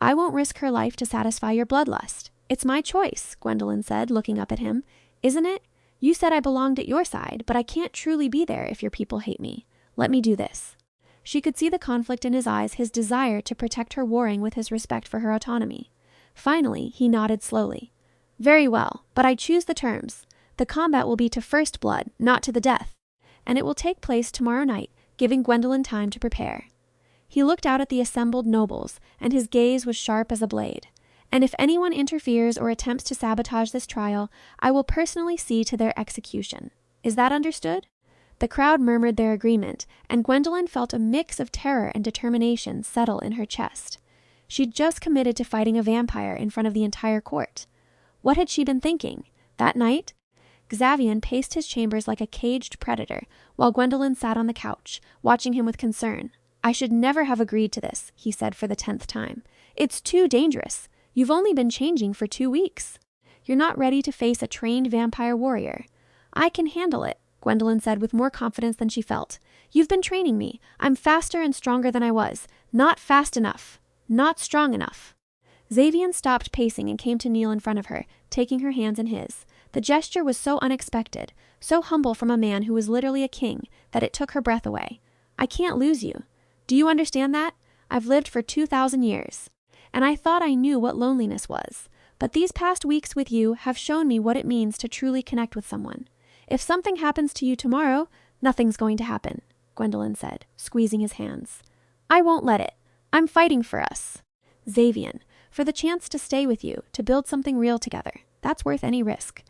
I won't risk her life to satisfy your bloodlust. It's my choice, Gwendolyn said, looking up at him. Isn't it? You said I belonged at your side, but I can't truly be there if your people hate me. Let me do this. She could see the conflict in his eyes, his desire to protect her warring with his respect for her autonomy. Finally, he nodded slowly. Very well, but I choose the terms. The combat will be to first blood, not to the death, and it will take place tomorrow night, giving Gwendolyn time to prepare. He looked out at the assembled nobles, and his gaze was sharp as a blade. And if anyone interferes or attempts to sabotage this trial, I will personally see to their execution. Is that understood? The crowd murmured their agreement, and Gwendolyn felt a mix of terror and determination settle in her chest. She'd just committed to fighting a vampire in front of the entire court. What had she been thinking? That night, Xavian paced his chambers like a caged predator, while Gwendolyn sat on the couch, watching him with concern. I should never have agreed to this, he said for the 10th time. It's too dangerous. You've only been changing for 2 weeks. You're not ready to face a trained vampire warrior. I can handle it, Gwendolyn said with more confidence than she felt. You've been training me. I'm faster and stronger than I was. Not fast enough. Not strong enough. Xavian stopped pacing and came to kneel in front of her, taking her hands in his. The gesture was so unexpected, so humble from a man who was literally a king, that it took her breath away. I can't lose you. Do you understand that? I've lived for 2,000 years. And I thought I knew what loneliness was. But these past weeks with you have shown me what it means to truly connect with someone. If something happens to you tomorrow, nothing's going to happen, Gwendolyn said, squeezing his hands. I won't let it. I'm fighting for us. Xavian, for the chance to stay with you, to build something real together. That's worth any risk.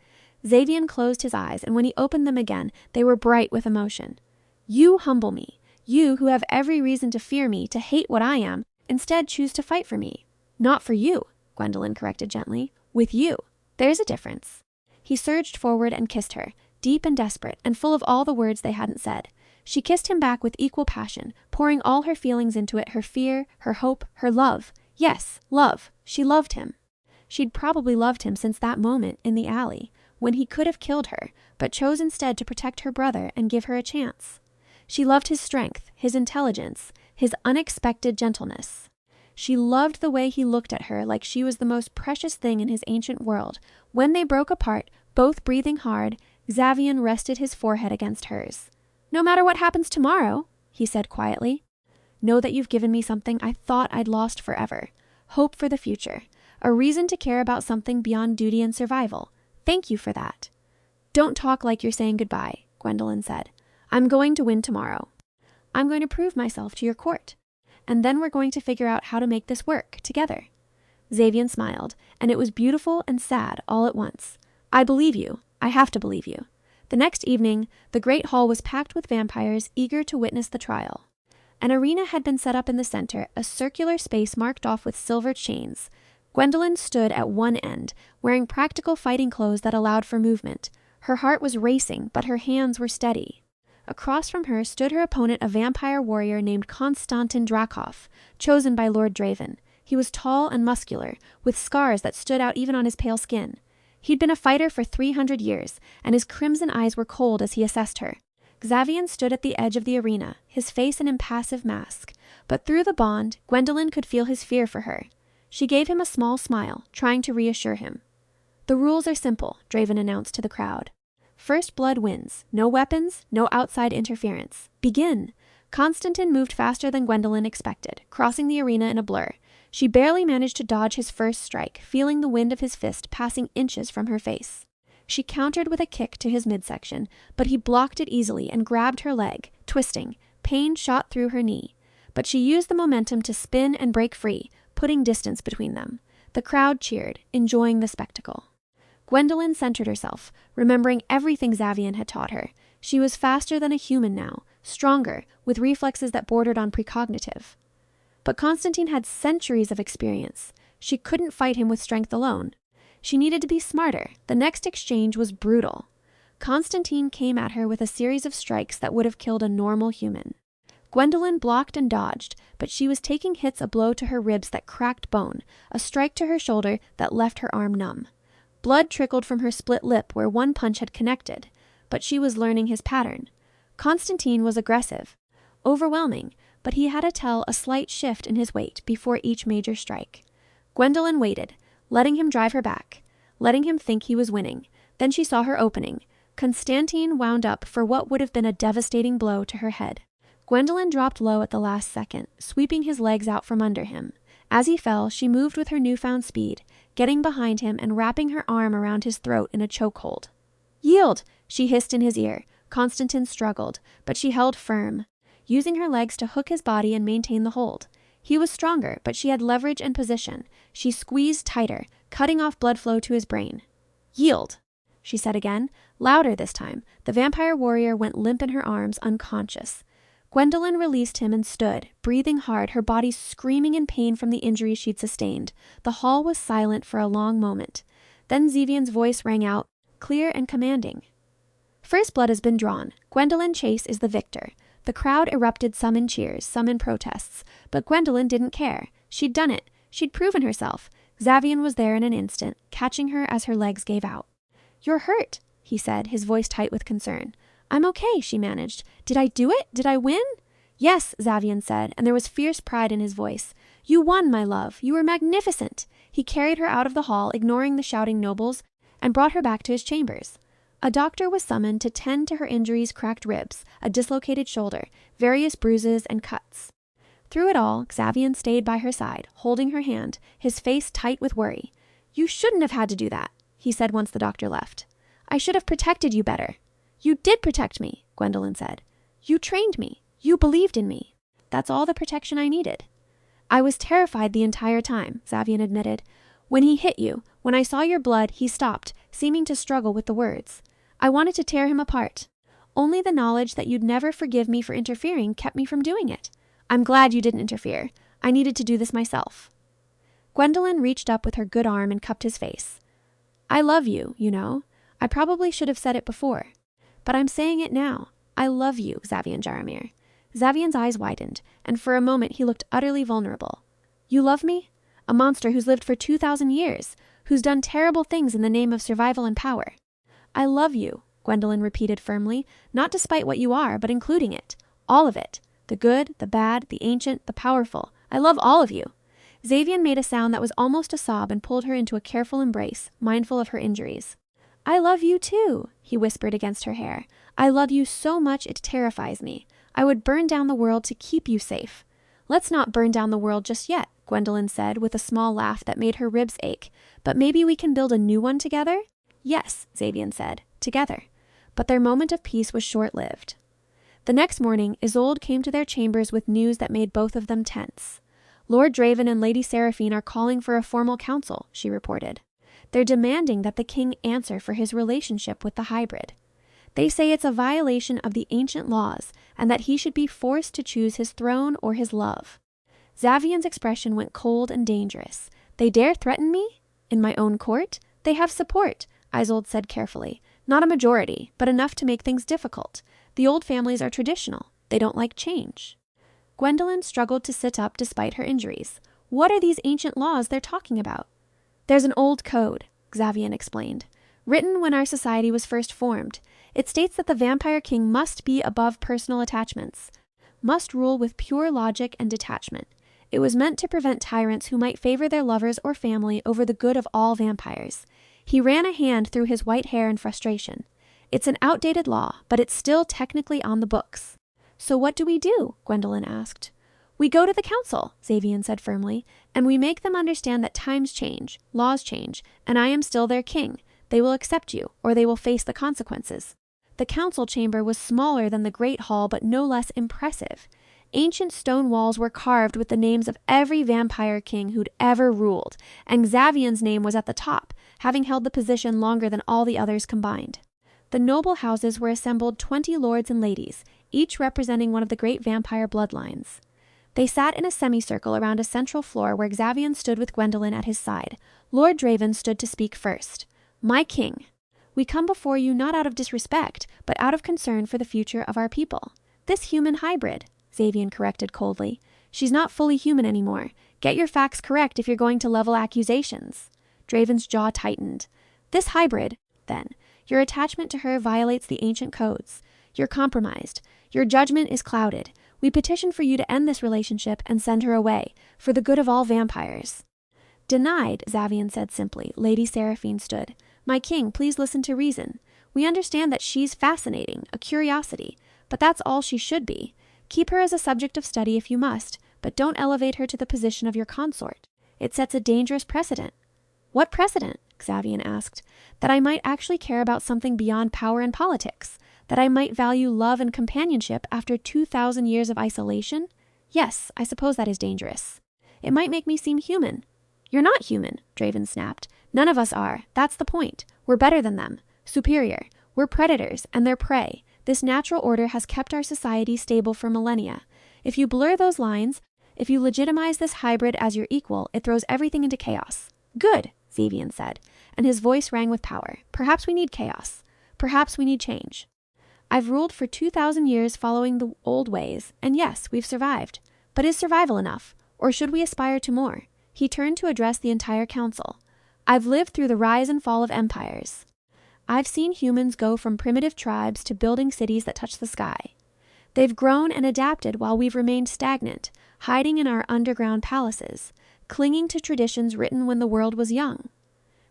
Xavian closed his eyes, and when he opened them again, they were bright with emotion. You humble me. You, who have every reason to fear me, to hate what I am, instead choose to fight for me. Not for you, Gwendolyn corrected gently. With you. There's a difference. He surged forward and kissed her, deep and desperate, and full of all the words they hadn't said. She kissed him back with equal passion, pouring all her feelings into it, her fear, her hope, her love. Yes, love. She loved him. She'd probably loved him since that moment in the alley, when he could have killed her, but chose instead to protect her brother and give her a chance. She loved his strength, his intelligence, his unexpected gentleness. She loved the way he looked at her like she was the most precious thing in his ancient world. When they broke apart, both breathing hard, Xavian rested his forehead against hers. No matter what happens tomorrow, he said quietly, know that you've given me something I thought I'd lost forever. Hope for the future. A reason to care about something beyond duty and survival. Thank you for that. Don't talk like you're saying goodbye, Gwendolyn said. I'm going to win tomorrow. I'm going to prove myself to your court. And then we're going to figure out how to make this work together. Xavian smiled, and it was beautiful and sad all at once. I believe you. I have to believe you. The next evening, the great hall was packed with vampires eager to witness the trial. An arena had been set up in the center, a circular space marked off with silver chains. Gwendolyn stood at one end, wearing practical fighting clothes that allowed for movement. Her heart was racing, but her hands were steady. Across from her stood her opponent, a vampire warrior named Konstantin Drakov, chosen by Lord Draven. He was tall and muscular, with scars that stood out even on his pale skin. He'd been a fighter for 300 years, and his crimson eyes were cold as he assessed her. Xavian stood at the edge of the arena, his face an impassive mask. But through the bond, Gwendolyn could feel his fear for her. She gave him a small smile, trying to reassure him. The rules are simple, Draven announced to the crowd. First blood wins. No weapons, no outside interference. Begin! Konstantin moved faster than Gwendolyn expected, crossing the arena in a blur. She barely managed to dodge his first strike, feeling the wind of his fist passing inches from her face. She countered with a kick to his midsection, but he blocked it easily and grabbed her leg, twisting. Pain shot through her knee. but she used the momentum to spin and break free, putting distance between them. The crowd cheered, enjoying the spectacle. Gwendolyn centered herself, remembering everything Xavian had taught her. She was faster than a human now, stronger, with reflexes that bordered on precognitive. But Constantine had centuries of experience. She couldn't fight him with strength alone. She needed to be smarter. The next exchange was brutal. Constantine came at her with a series of strikes that would have killed a normal human. Gwendolyn blocked and dodged, but she was taking hits, a blow to her ribs that cracked bone, a strike to her shoulder that left her arm numb. Blood trickled from her split lip where one punch had connected, but she was learning his pattern. Constantine was aggressive, overwhelming, but he had to tell a slight shift in his weight before each major strike. Gwendolyn waited, letting him drive her back, letting him think he was winning. Then she saw her opening. Constantine wound up for what would have been a devastating blow to her head. Gwendolyn dropped low at the last second, sweeping his legs out from under him. As he fell, she moved with her newfound speed, getting behind him and wrapping her arm around his throat in a chokehold. "Yield!" she hissed in his ear. Constantine struggled, but she held firm, using her legs to hook his body and maintain the hold. He was stronger, but she had leverage and position. She squeezed tighter, cutting off blood flow to his brain. "Yield!" she said again, louder this time. The vampire warrior went limp in her arms, unconscious. Gwendolyn released him and stood, breathing hard, her body screaming in pain from the injuries she'd sustained. The hall was silent for a long moment. Then Xavian's voice rang out, clear and commanding. "First blood has been drawn. Gwendolyn Chase is the victor." The crowd erupted, some in cheers, some in protests, but Gwendolyn didn't care. She'd done it. She'd proven herself. Xavian was there in an instant, catching her as her legs gave out. "You're hurt," he said, his voice tight with concern. "I'm okay," she managed. "Did I do it? Did I win?" "Yes," Xavian said, and there was fierce pride in his voice. "You won, my love. You were magnificent." He carried her out of the hall, ignoring the shouting nobles, and brought her back to his chambers. A doctor was summoned to tend to her injuries, cracked ribs, a dislocated shoulder, various bruises and cuts. Through it all, Xavian stayed by her side, holding her hand, his face tight with worry. "You shouldn't have had to do that," he said once the doctor left. "I should have protected you better." "You did protect me," Gwendolyn said. "You trained me. You believed in me. That's all the protection I needed." "I was terrified the entire time," Xavian admitted. "When he hit you, when I saw your blood, he stopped, seeming to struggle with the words. I wanted to tear him apart. Only the knowledge that you'd never forgive me for interfering kept me from doing it. I'm glad you didn't interfere. I needed to do this myself." Gwendolyn reached up with her good arm and cupped his face. "I love you, you know. I probably should have said it before. But I'm saying it now. I love you, Xavian Jaromir." Xavian's eyes widened, and for a moment he looked utterly vulnerable. "You love me? A monster who's lived for 2,000 years, who's done terrible things in the name of survival and power." "I love you," Gwendolyn repeated firmly, "not despite what you are, but including it. All of it. The good, the bad, the ancient, the powerful. I love all of you." Xavian made a sound that was almost a sob and pulled her into a careful embrace, mindful of her injuries. "I love you too," he whispered against her hair. "I love you so much it terrifies me. I would burn down the world to keep you safe." "Let's not burn down the world just yet," Gwendolyn said with a small laugh that made her ribs ache. "But maybe we can build a new one together?" "Yes," Xavian said, "together." But their moment of peace was short-lived. The next morning, Isolde came to their chambers with news that made both of them tense. "Lord Draven and Lady Seraphine are calling for a formal council," she reported. "They're demanding that the king answer for his relationship with the hybrid. They say it's a violation of the ancient laws and that he should be forced to choose his throne or his love." Xavian's expression went cold and dangerous. "They dare threaten me? In my own court? They have support," Isolde said carefully. "Not a majority, but enough to make things difficult. The old families are traditional. They don't like change." Gwendolyn struggled to sit up despite her injuries. "What are these ancient laws they're talking about?" "There's an old code," Xavian explained, "written when our society was first formed. It states that the vampire king must be above personal attachments, must rule with pure logic and detachment. It was meant to prevent tyrants who might favor their lovers or family over the good of all vampires." He ran a hand through his white hair in frustration. "It's an outdated law, but it's still technically on the books." "So what do we do?" Gwendolyn asked. "We go to the council," Xavian said firmly, "and we make them understand that times change, laws change, and I am still their king. They will accept you, or they will face the consequences." The council chamber was smaller than the Great Hall, but no less impressive. Ancient stone walls were carved with the names of every vampire king who'd ever ruled, and Xavian's name was at the top, having held the position longer than all the others combined. The noble houses were assembled 20 lords and ladies, each representing one of the great vampire bloodlines. They sat in a semicircle around a central floor where Xavian stood with Gwendolyn at his side. Lord Draven stood to speak first. "My king, we come before you not out of disrespect, but out of concern for the future of our people. This human hybrid," Xavian corrected coldly. "She's not fully human anymore. Get your facts correct if you're going to level accusations." Draven's jaw tightened. "This hybrid, then. Your attachment to her violates the ancient codes. You're compromised. Your judgment is clouded. We petition for you to end this relationship and send her away, for the good of all vampires." "Denied," Xavian said simply. Lady Seraphine stood. "My king, please listen to reason. We understand that she's fascinating, a curiosity, but that's all she should be. Keep her as a subject of study if you must, but don't elevate her to the position of your consort. It sets a dangerous precedent." "What precedent?" Xavian asked. "That I might actually care about something beyond power and politics? That I might value love and companionship after 2,000 years of isolation? Yes, I suppose that is dangerous. It might make me seem human." "You're not human," Draven snapped. "None of us are. That's the point. We're better than them. Superior. We're predators, and they're prey. This natural order has kept our society stable for millennia. If you blur those lines, if you legitimize this hybrid as your equal, it throws everything into chaos." "Good," Xavian said, and his voice rang with power. "Perhaps we need chaos. Perhaps we need change. I've ruled for 2,000 years following the old ways, and yes, we've survived. But is survival enough? Or should we aspire to more?" He turned to address the entire council. "I've lived through the rise and fall of empires. I've seen humans go from primitive tribes to building cities that touch the sky. They've grown and adapted while we've remained stagnant, hiding in our underground palaces, clinging to traditions written when the world was young.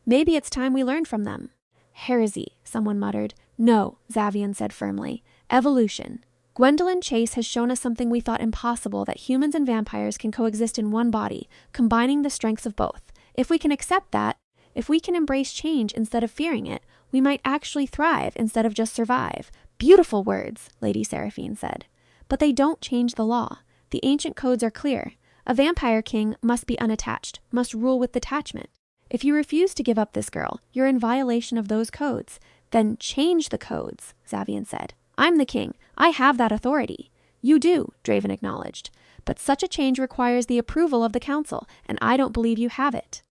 Maybe it's time we learned from them." "Heresy," someone muttered. "No," Xavian said firmly. "Evolution. Gwendolyn Chase has shown us something we thought impossible, that humans and vampires can coexist in one body, combining the strengths of both. If we can accept that, if we can embrace change instead of fearing it, we might actually thrive instead of just survive." "Beautiful words," Lady Seraphine said. "But they don't change the law. The ancient codes are clear. A vampire king must be unattached, must rule with detachment. If you refuse to give up this girl, you're in violation of those codes. Then change the codes," Xavian said. "I'm the king. I have that authority." "You do," Draven acknowledged. "But such a change requires the approval of the council, and I don't believe you have it."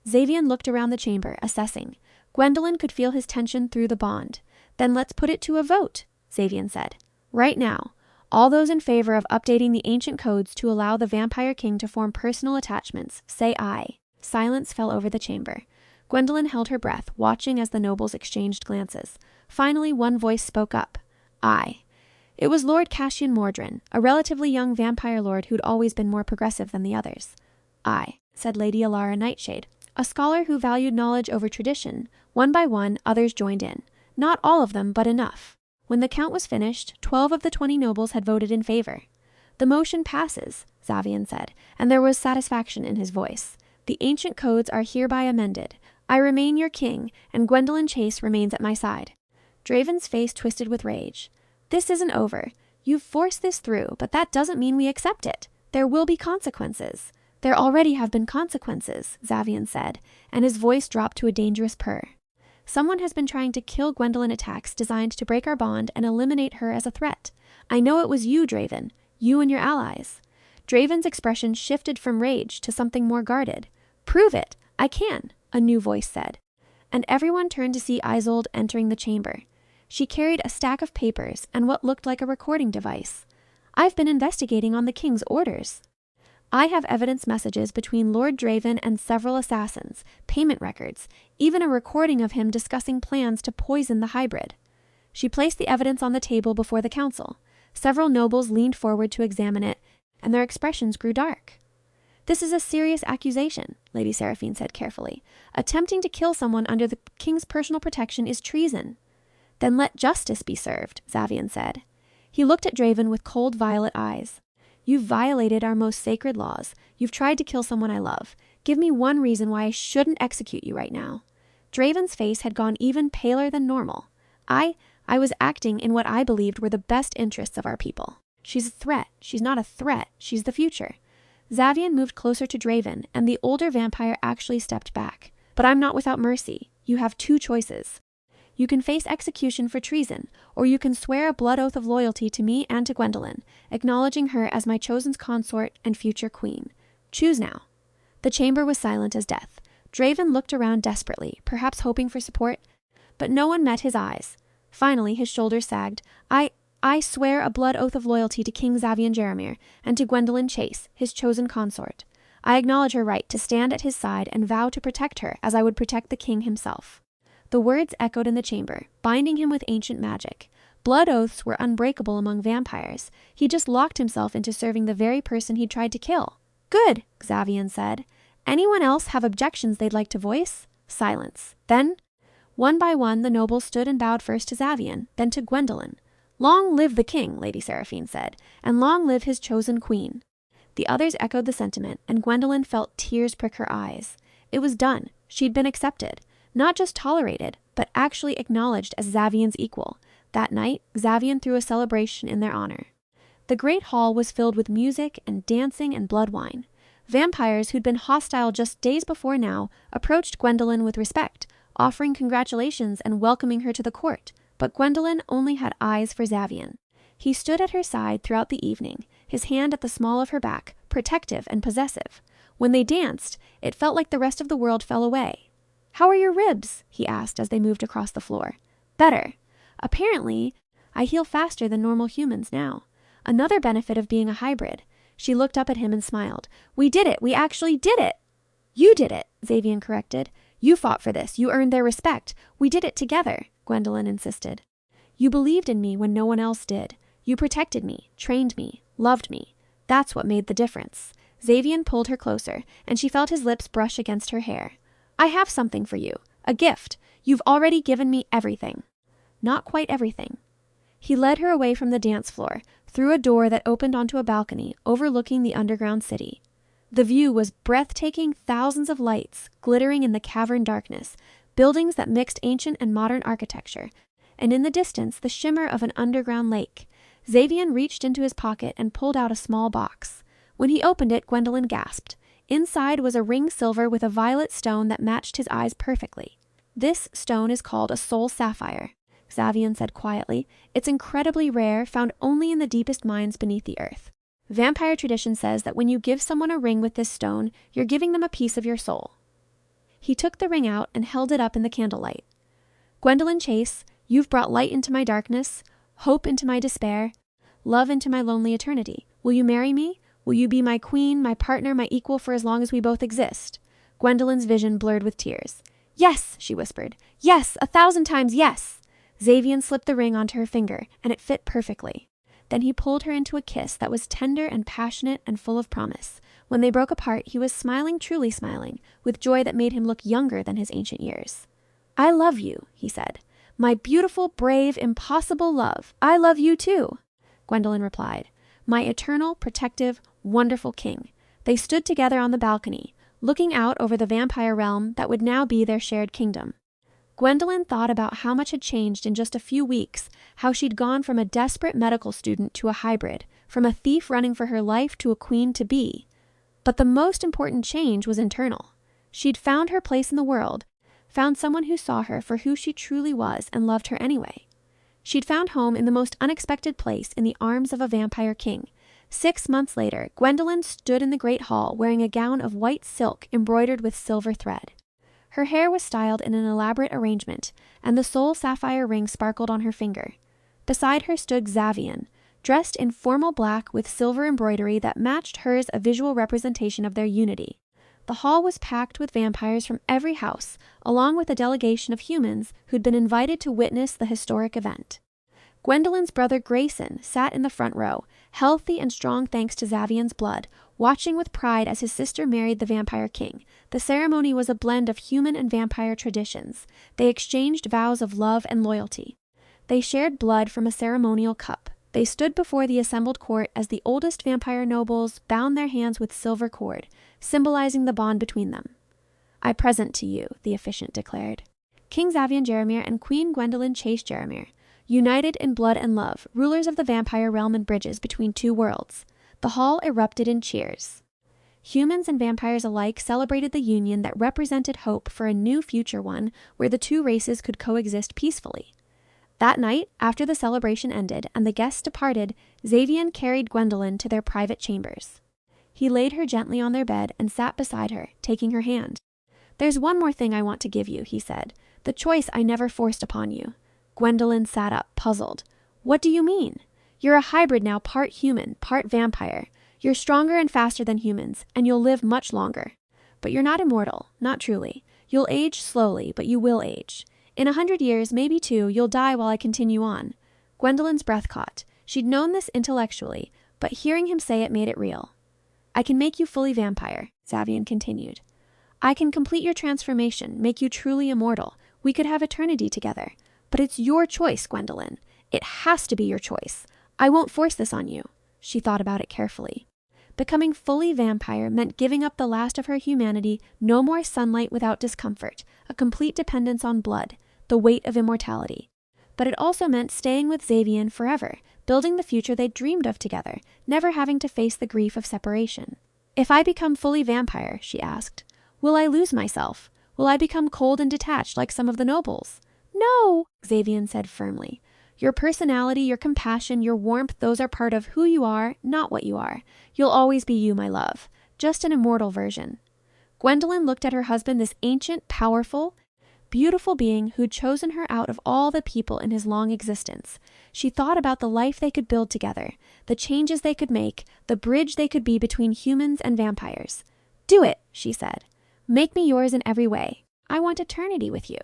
Xavian looked around the chamber, assessing. Gwendolyn could feel his tension through the bond. "Then let's put it to a vote," Xavian said. "Right now. All those in favor of updating the ancient codes to allow the vampire king to form personal attachments, say aye." Silence fell over the chamber. Gwendolyn held her breath, watching as the nobles exchanged glances. Finally, one voice spoke up. "Aye." It was Lord Cassian Mordrin, a relatively young vampire lord who'd always been more progressive than the others. "Aye," said Lady Alara Nightshade, a scholar who valued knowledge over tradition. One by one, others joined in. Not all of them, but enough. When the count was finished, 12 of the 20 nobles had voted in favor. "The motion passes," Xavian said, and there was satisfaction in his voice. "The ancient codes are hereby amended. I remain your king, and Gwendolyn Chase remains at my side." Draven's face twisted with rage. "This isn't over. You've forced this through, but that doesn't mean we accept it. There will be consequences." "There already have been consequences," Xavian said, and his voice dropped to a dangerous purr. "Someone has been trying to kill Gwendolyn attacks designed to break our bond and eliminate her as a threat. I know it was you, Draven. You and your allies." Draven's expression shifted from rage to something more guarded. "Prove it. I can," a new voice said. And everyone turned to see Isolde entering the chamber. She carried a stack of papers and what looked like a recording device. "I've been investigating on the king's orders. I have evidence messages between Lord Draven and several assassins, payment records, even a recording of him discussing plans to poison the hybrid." She placed the evidence on the table before the council. Several nobles leaned forward to examine it, and their expressions grew dark. "This is a serious accusation," Lady Seraphine said carefully. "Attempting to kill someone under the king's personal protection is treason." "Then let justice be served," Xavian said. He looked at Draven with cold violet eyes. "You've violated our most sacred laws. You've tried to kill someone I love. Give me one reason why I shouldn't execute you right now." Draven's face had gone even paler than normal. I was acting in what I believed were the best interests of our people." She's a threat. She's not a threat. She's the future. Xavian moved closer to Draven, and the older vampire actually stepped back. But I'm not without mercy. You have two choices. You can face execution for treason, or you can swear a blood oath of loyalty to me and to Gwendolyn, acknowledging her as my chosen consort and future queen. Choose now. The chamber was silent as death. Draven looked around desperately, perhaps hoping for support, but no one met his eyes. Finally, his shoulders sagged. I swear a blood oath of loyalty to King Xavian Jaromir and to Gwendolyn Chase, his chosen consort. I acknowledge her right to stand at his side and vow to protect her as I would protect the king himself. The words echoed in the chamber, binding him with ancient magic. Blood oaths were unbreakable among vampires. He just locked himself into serving the very person he'd tried to kill. Good, Xavian said. Anyone else have objections they'd like to voice? Silence. Then, one by one, the nobles stood and bowed first to Xavian, then to Gwendolyn. Long live the king, Lady Seraphine said, and long live his chosen queen. The others echoed the sentiment, and Gwendolyn felt tears prick her eyes. It was done. She'd been accepted. Not just tolerated, but actually acknowledged as Xavian's equal. That night, Xavian threw a celebration in their honor. The great hall was filled with music and dancing and blood wine. Vampires who'd been hostile just days before now approached Gwendolyn with respect, offering congratulations and welcoming her to the court. But Gwendolyn only had eyes for Xavian. He stood at her side throughout the evening, his hand at the small of her back, protective and possessive. When they danced, it felt like the rest of the world fell away. "How are your ribs?" he asked as they moved across the floor. "Better. Apparently, I heal faster than normal humans now. Another benefit of being a hybrid." She looked up at him and smiled. "We did it. We actually did it." "You did it," Xavian corrected. "You fought for this. You earned their respect. We did it together," Gwendolyn insisted. "You believed in me when no one else did. You protected me, trained me, loved me. That's what made the difference." Xavian pulled her closer, and she felt his lips brush against her hair. "I have something for you. A gift. You've already given me everything." Not quite everything. He led her away from the dance floor, through a door that opened onto a balcony overlooking the underground city. The view was breathtaking, thousands of lights glittering in the cavern darkness, buildings that mixed ancient and modern architecture, and in the distance the shimmer of an underground lake. Xavian reached into his pocket and pulled out a small box. When he opened it, Gwendolyn gasped. Inside was a ring silver with a violet stone that matched his eyes perfectly. "This stone is called a soul sapphire," Xavian said quietly. "It's incredibly rare, found only in the deepest mines beneath the earth. Vampire tradition says that when you give someone a ring with this stone, you're giving them a piece of your soul." He took the ring out and held it up in the candlelight. "Gwendolyn Chase, you've brought light into my darkness, hope into my despair, love into my lonely eternity. Will you marry me? Will you be my queen, my partner, my equal for as long as we both exist?" Gwendolyn's vision blurred with tears. "Yes," she whispered. "Yes, 1,000 times yes." Xavian slipped the ring onto her finger, and it fit perfectly. Then he pulled her into a kiss that was tender and passionate and full of promise. When they broke apart, he was smiling, truly smiling, with joy that made him look younger than his ancient years. "I love you," he said. "My beautiful, brave, impossible love. I love you too," Gwendolyn replied. "My eternal, protective, wonderful king." They stood together on the balcony, looking out over the vampire realm that would now be their shared kingdom. Gwendolyn thought about how much had changed in just a few weeks, how she'd gone from a desperate medical student to a hybrid, from a thief running for her life to a queen-to-be. But the most important change was internal. She'd found her place in the world, found someone who saw her for who she truly was and loved her anyway. She'd found home in the most unexpected place, in the arms of a vampire king. 6 months later, Gwendolyn stood in the great hall wearing a gown of white silk embroidered with silver thread. Her hair was styled in an elaborate arrangement, and the soul sapphire ring sparkled on her finger. Beside her stood Xavian, dressed in formal black with silver embroidery that matched hers, a visual representation of their unity. The hall was packed with vampires from every house, along with a delegation of humans who'd been invited to witness the historic event. Gwendolyn's brother Grayson sat in the front row, healthy and strong thanks to Xavian's blood, watching with pride as his sister married the vampire king. The ceremony was a blend of human and vampire traditions. They exchanged vows of love and loyalty. They shared blood from a ceremonial cup. They stood before the assembled court as the oldest vampire nobles bound their hands with silver cord, symbolizing the bond between them. "I present to you," the officiant declared, "King Xavian Jaromir and Queen Gwendolyn Chase Jaromir, United in blood and love, rulers of the vampire realm and bridges between two worlds. The hall erupted in cheers. Humans and vampires alike celebrated the union that represented hope for a new future one where the two races could coexist peacefully. That night, after the celebration ended and the guests departed, Xavian carried Gwendolyn to their private chambers. He laid her gently on their bed and sat beside her, taking her hand. "There's one more thing I want to give you," he said. "The choice I never forced upon you." Gwendolyn sat up, puzzled. "What do you mean? You're a hybrid now, part human, part vampire. You're stronger and faster than humans, and you'll live much longer. But you're not immortal, not truly. You'll age slowly, but you will age. In 100 years, maybe 2, you'll die while I continue on." Gwendolyn's breath caught. She'd known this intellectually, but hearing him say it made it real. "I can make you fully vampire," Xavian continued. "I can complete your transformation, make you truly immortal. We could have eternity together. But it's your choice, Gwendolyn. It has to be your choice. I won't force this on you." She thought about it carefully. Becoming fully vampire meant giving up the last of her humanity, no more sunlight without discomfort, a complete dependence on blood, the weight of immortality. But it also meant staying with Xavian forever, building the future they'd dreamed of together, never having to face the grief of separation. "If I become fully vampire," she asked, "will I lose myself? Will I become cold and detached like some of the nobles?" "No," Xavian said firmly. "Your personality, your compassion, your warmth, those are part of who you are, not what you are. You'll always be you, my love. Just an immortal version." Gwendolyn looked at her husband, this ancient, powerful, beautiful being who'd chosen her out of all the people in his long existence. She thought about the life they could build together, the changes they could make, the bridge they could be between humans and vampires. "Do it," she said. "Make me yours in every way. I want eternity with you."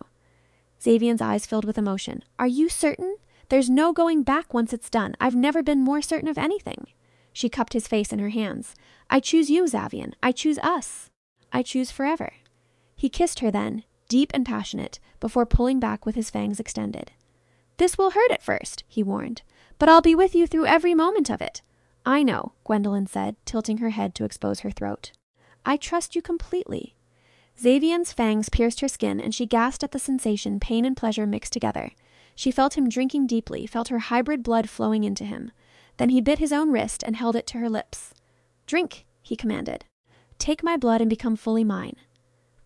Xavian's eyes filled with emotion. "Are you certain? There's no going back once it's done. I've never been more certain of anything." She cupped his face in her hands. "I choose you, Xavian. I choose us. I choose forever." He kissed her then, deep and passionate, before pulling back with his fangs extended. "This will hurt at first," he warned, "but I'll be with you through every moment of it." "I know," Gwendolyn said, tilting her head to expose her throat. "I trust you completely." Xavian's fangs pierced her skin, and she gasped at the sensation pain and pleasure mixed together. She felt him drinking deeply, felt her hybrid blood flowing into him. Then he bit his own wrist and held it to her lips. "Drink," he commanded. "Take my blood and become fully mine."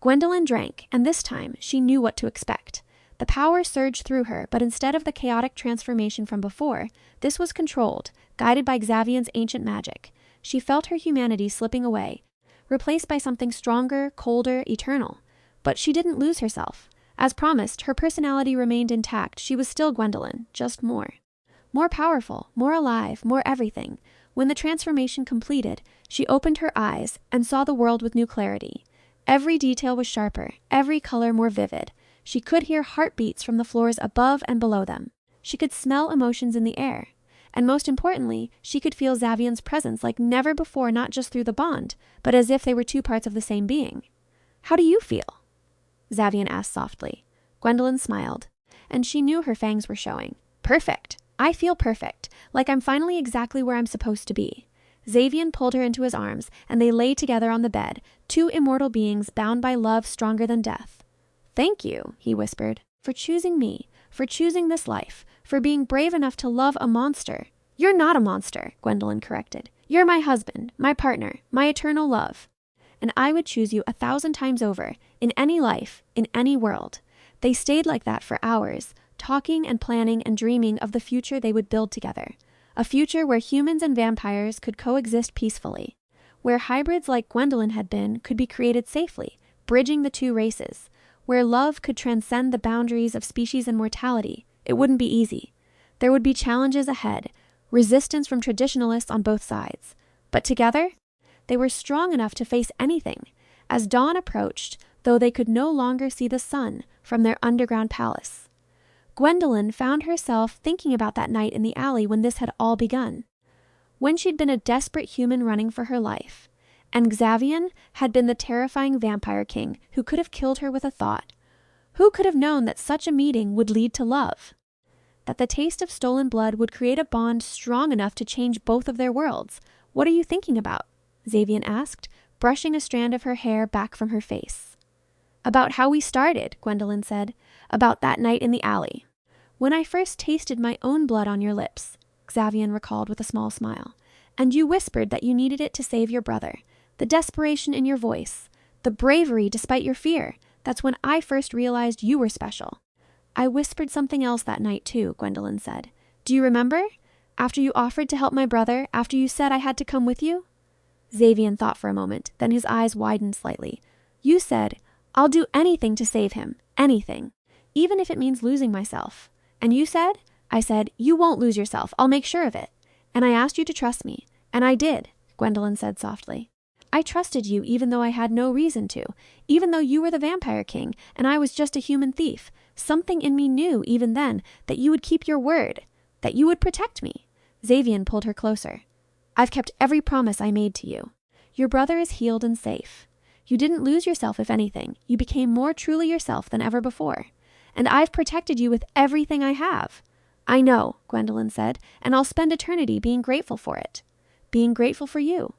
Gwendolyn drank, and this time she knew what to expect. The power surged through her, but instead of the chaotic transformation from before, this was controlled, guided by Xavian's ancient magic. She felt her humanity slipping away, replaced by something stronger, colder, eternal. But she didn't lose herself. As promised, her personality remained intact. She was still Gwendolyn, just more. More powerful, more alive, more everything. When the transformation completed, she opened her eyes and saw the world with new clarity. Every detail was sharper, every color more vivid. She could hear heartbeats from the floors above and below them. She could smell emotions in the air. And most importantly, she could feel Xavian's presence like never before, not just through the bond, but as if they were two parts of the same being. "How do you feel?" Xavian asked softly. Gwendolyn smiled, and she knew her fangs were showing. "Perfect. I feel perfect, like I'm finally exactly where I'm supposed to be." Xavian pulled her into his arms, and they lay together on the bed, two immortal beings bound by love stronger than death. "Thank you," he whispered, "for choosing me, for choosing this life, for being brave enough to love a monster." "You're not a monster," Gwendolyn corrected. "You're my husband, my partner, my eternal love. And I would choose you 1,000 times over, in any life, in any world." They stayed like that for hours, talking and planning and dreaming of the future they would build together. A future where humans and vampires could coexist peacefully, where hybrids like Gwendolyn had been could be created safely, bridging the two races, where love could transcend the boundaries of species and mortality. It wouldn't be easy. There would be challenges ahead, resistance from traditionalists on both sides. But together, they were strong enough to face anything. As dawn approached, though they could no longer see the sun from their underground palace, Gwendolyn found herself thinking about that night in the alley when this had all begun. When she'd been a desperate human running for her life, and Xavian had been the terrifying vampire king who could have killed her with a thought. Who could have known that such a meeting would lead to love? That the taste of stolen blood would create a bond strong enough to change both of their worlds? "What are you thinking about?" Xavian asked, brushing a strand of her hair back from her face. "About how we started," Gwendolyn said. "About that night in the alley. When I first tasted my own blood on your lips, Xavian recalled with a small smile, and you whispered that you needed it to save your brother. The desperation in your voice, the bravery despite your fear, that's when I first realized you were special. I whispered something else that night too, Gwendolyn said. Do you remember? After you offered to help my brother, after you said I had to come with you? Xavian thought for a moment, then his eyes widened slightly. You said, I'll do anything to save him, anything, even if it means losing myself. And you said? I said, you won't lose yourself, I'll make sure of it. And I asked you to trust me, and I did, Gwendolyn said softly. I trusted you even though I had no reason to, even though you were the vampire king, and I was just a human thief. Something in me knew, even then, that you would keep your word, that you would protect me. Xavian pulled her closer. I've kept every promise I made to you. Your brother is healed and safe. You didn't lose yourself, if anything. You became more truly yourself than ever before. And I've protected you with everything I have. I know, Gwendolyn said, and I'll spend eternity being grateful for it. Being grateful for you.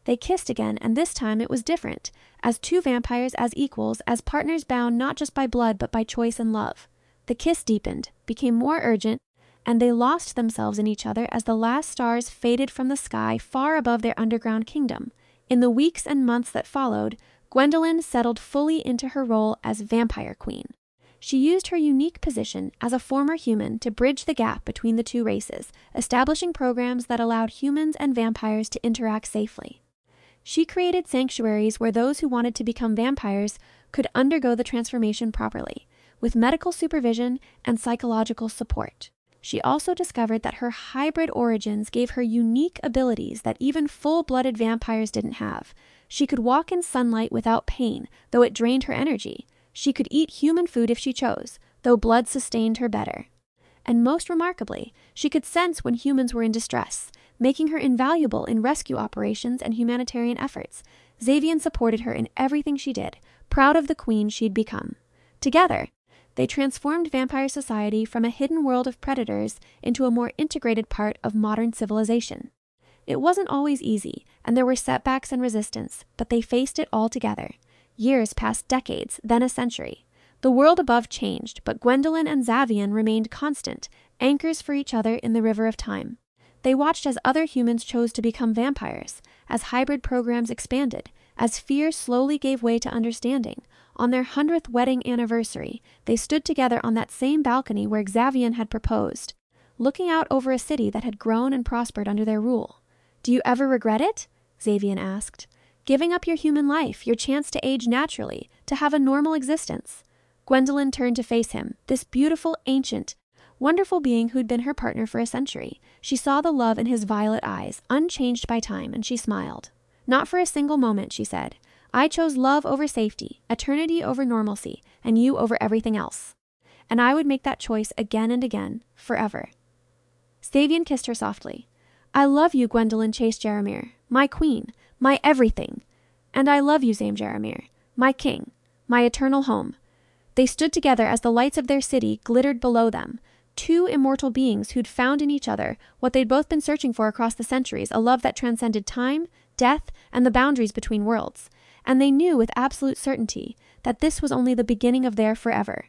They kissed again, and this time it was different, as two vampires, as equals, as partners bound not just by blood but by choice and love. The kiss deepened, became more urgent, and they lost themselves in each other as the last stars faded from the sky far above their underground kingdom. In the weeks and months that followed, Gwendolyn settled fully into her role as Vampire Queen. She used her unique position as a former human to bridge the gap between the two races, establishing programs that allowed humans and vampires to interact safely. She created sanctuaries where those who wanted to become vampires could undergo the transformation properly, with medical supervision and psychological support. She also discovered that her hybrid origins gave her unique abilities that even full-blooded vampires didn't have. She could walk in sunlight without pain, though it drained her energy. She could eat human food if she chose, though blood sustained her better. And most remarkably, she could sense when humans were in distress, making her invaluable in rescue operations and humanitarian efforts. Xavian supported her in everything she did, proud of the queen she'd become. Together, they transformed vampire society from a hidden world of predators into a more integrated part of modern civilization. It wasn't always easy, and there were setbacks and resistance, but they faced it all together. Years passed decades, then a century. The world above changed, but Gwendolyn and Xavian remained constant, anchors for each other in the river of time. They watched as other humans chose to become vampires, as hybrid programs expanded, as fear slowly gave way to understanding. On their 100th wedding anniversary, they stood together on that same balcony where Xavian had proposed, looking out over a city that had grown and prospered under their rule. Do you ever regret it? Xavian asked. Giving up your human life, your chance to age naturally, to have a normal existence. Gwendolyn turned to face him, this beautiful, ancient, wonderful being who'd been her partner for a century. She saw the love in his violet eyes, unchanged by time, and she smiled. Not for a single moment, she said. I chose love over safety, eternity over normalcy, and you over everything else. And I would make that choice again and again, forever. Xavian kissed her softly. I love you, Gwendolyn Chase Jaromir, my queen, my everything. And I love you, Xavian Jaromir, my king, my eternal home. They stood together as the lights of their city glittered below them, two immortal beings who'd found in each other what they'd both been searching for across the centuries, a love that transcended time, death, and the boundaries between worlds. And they knew with absolute certainty that this was only the beginning of their forever.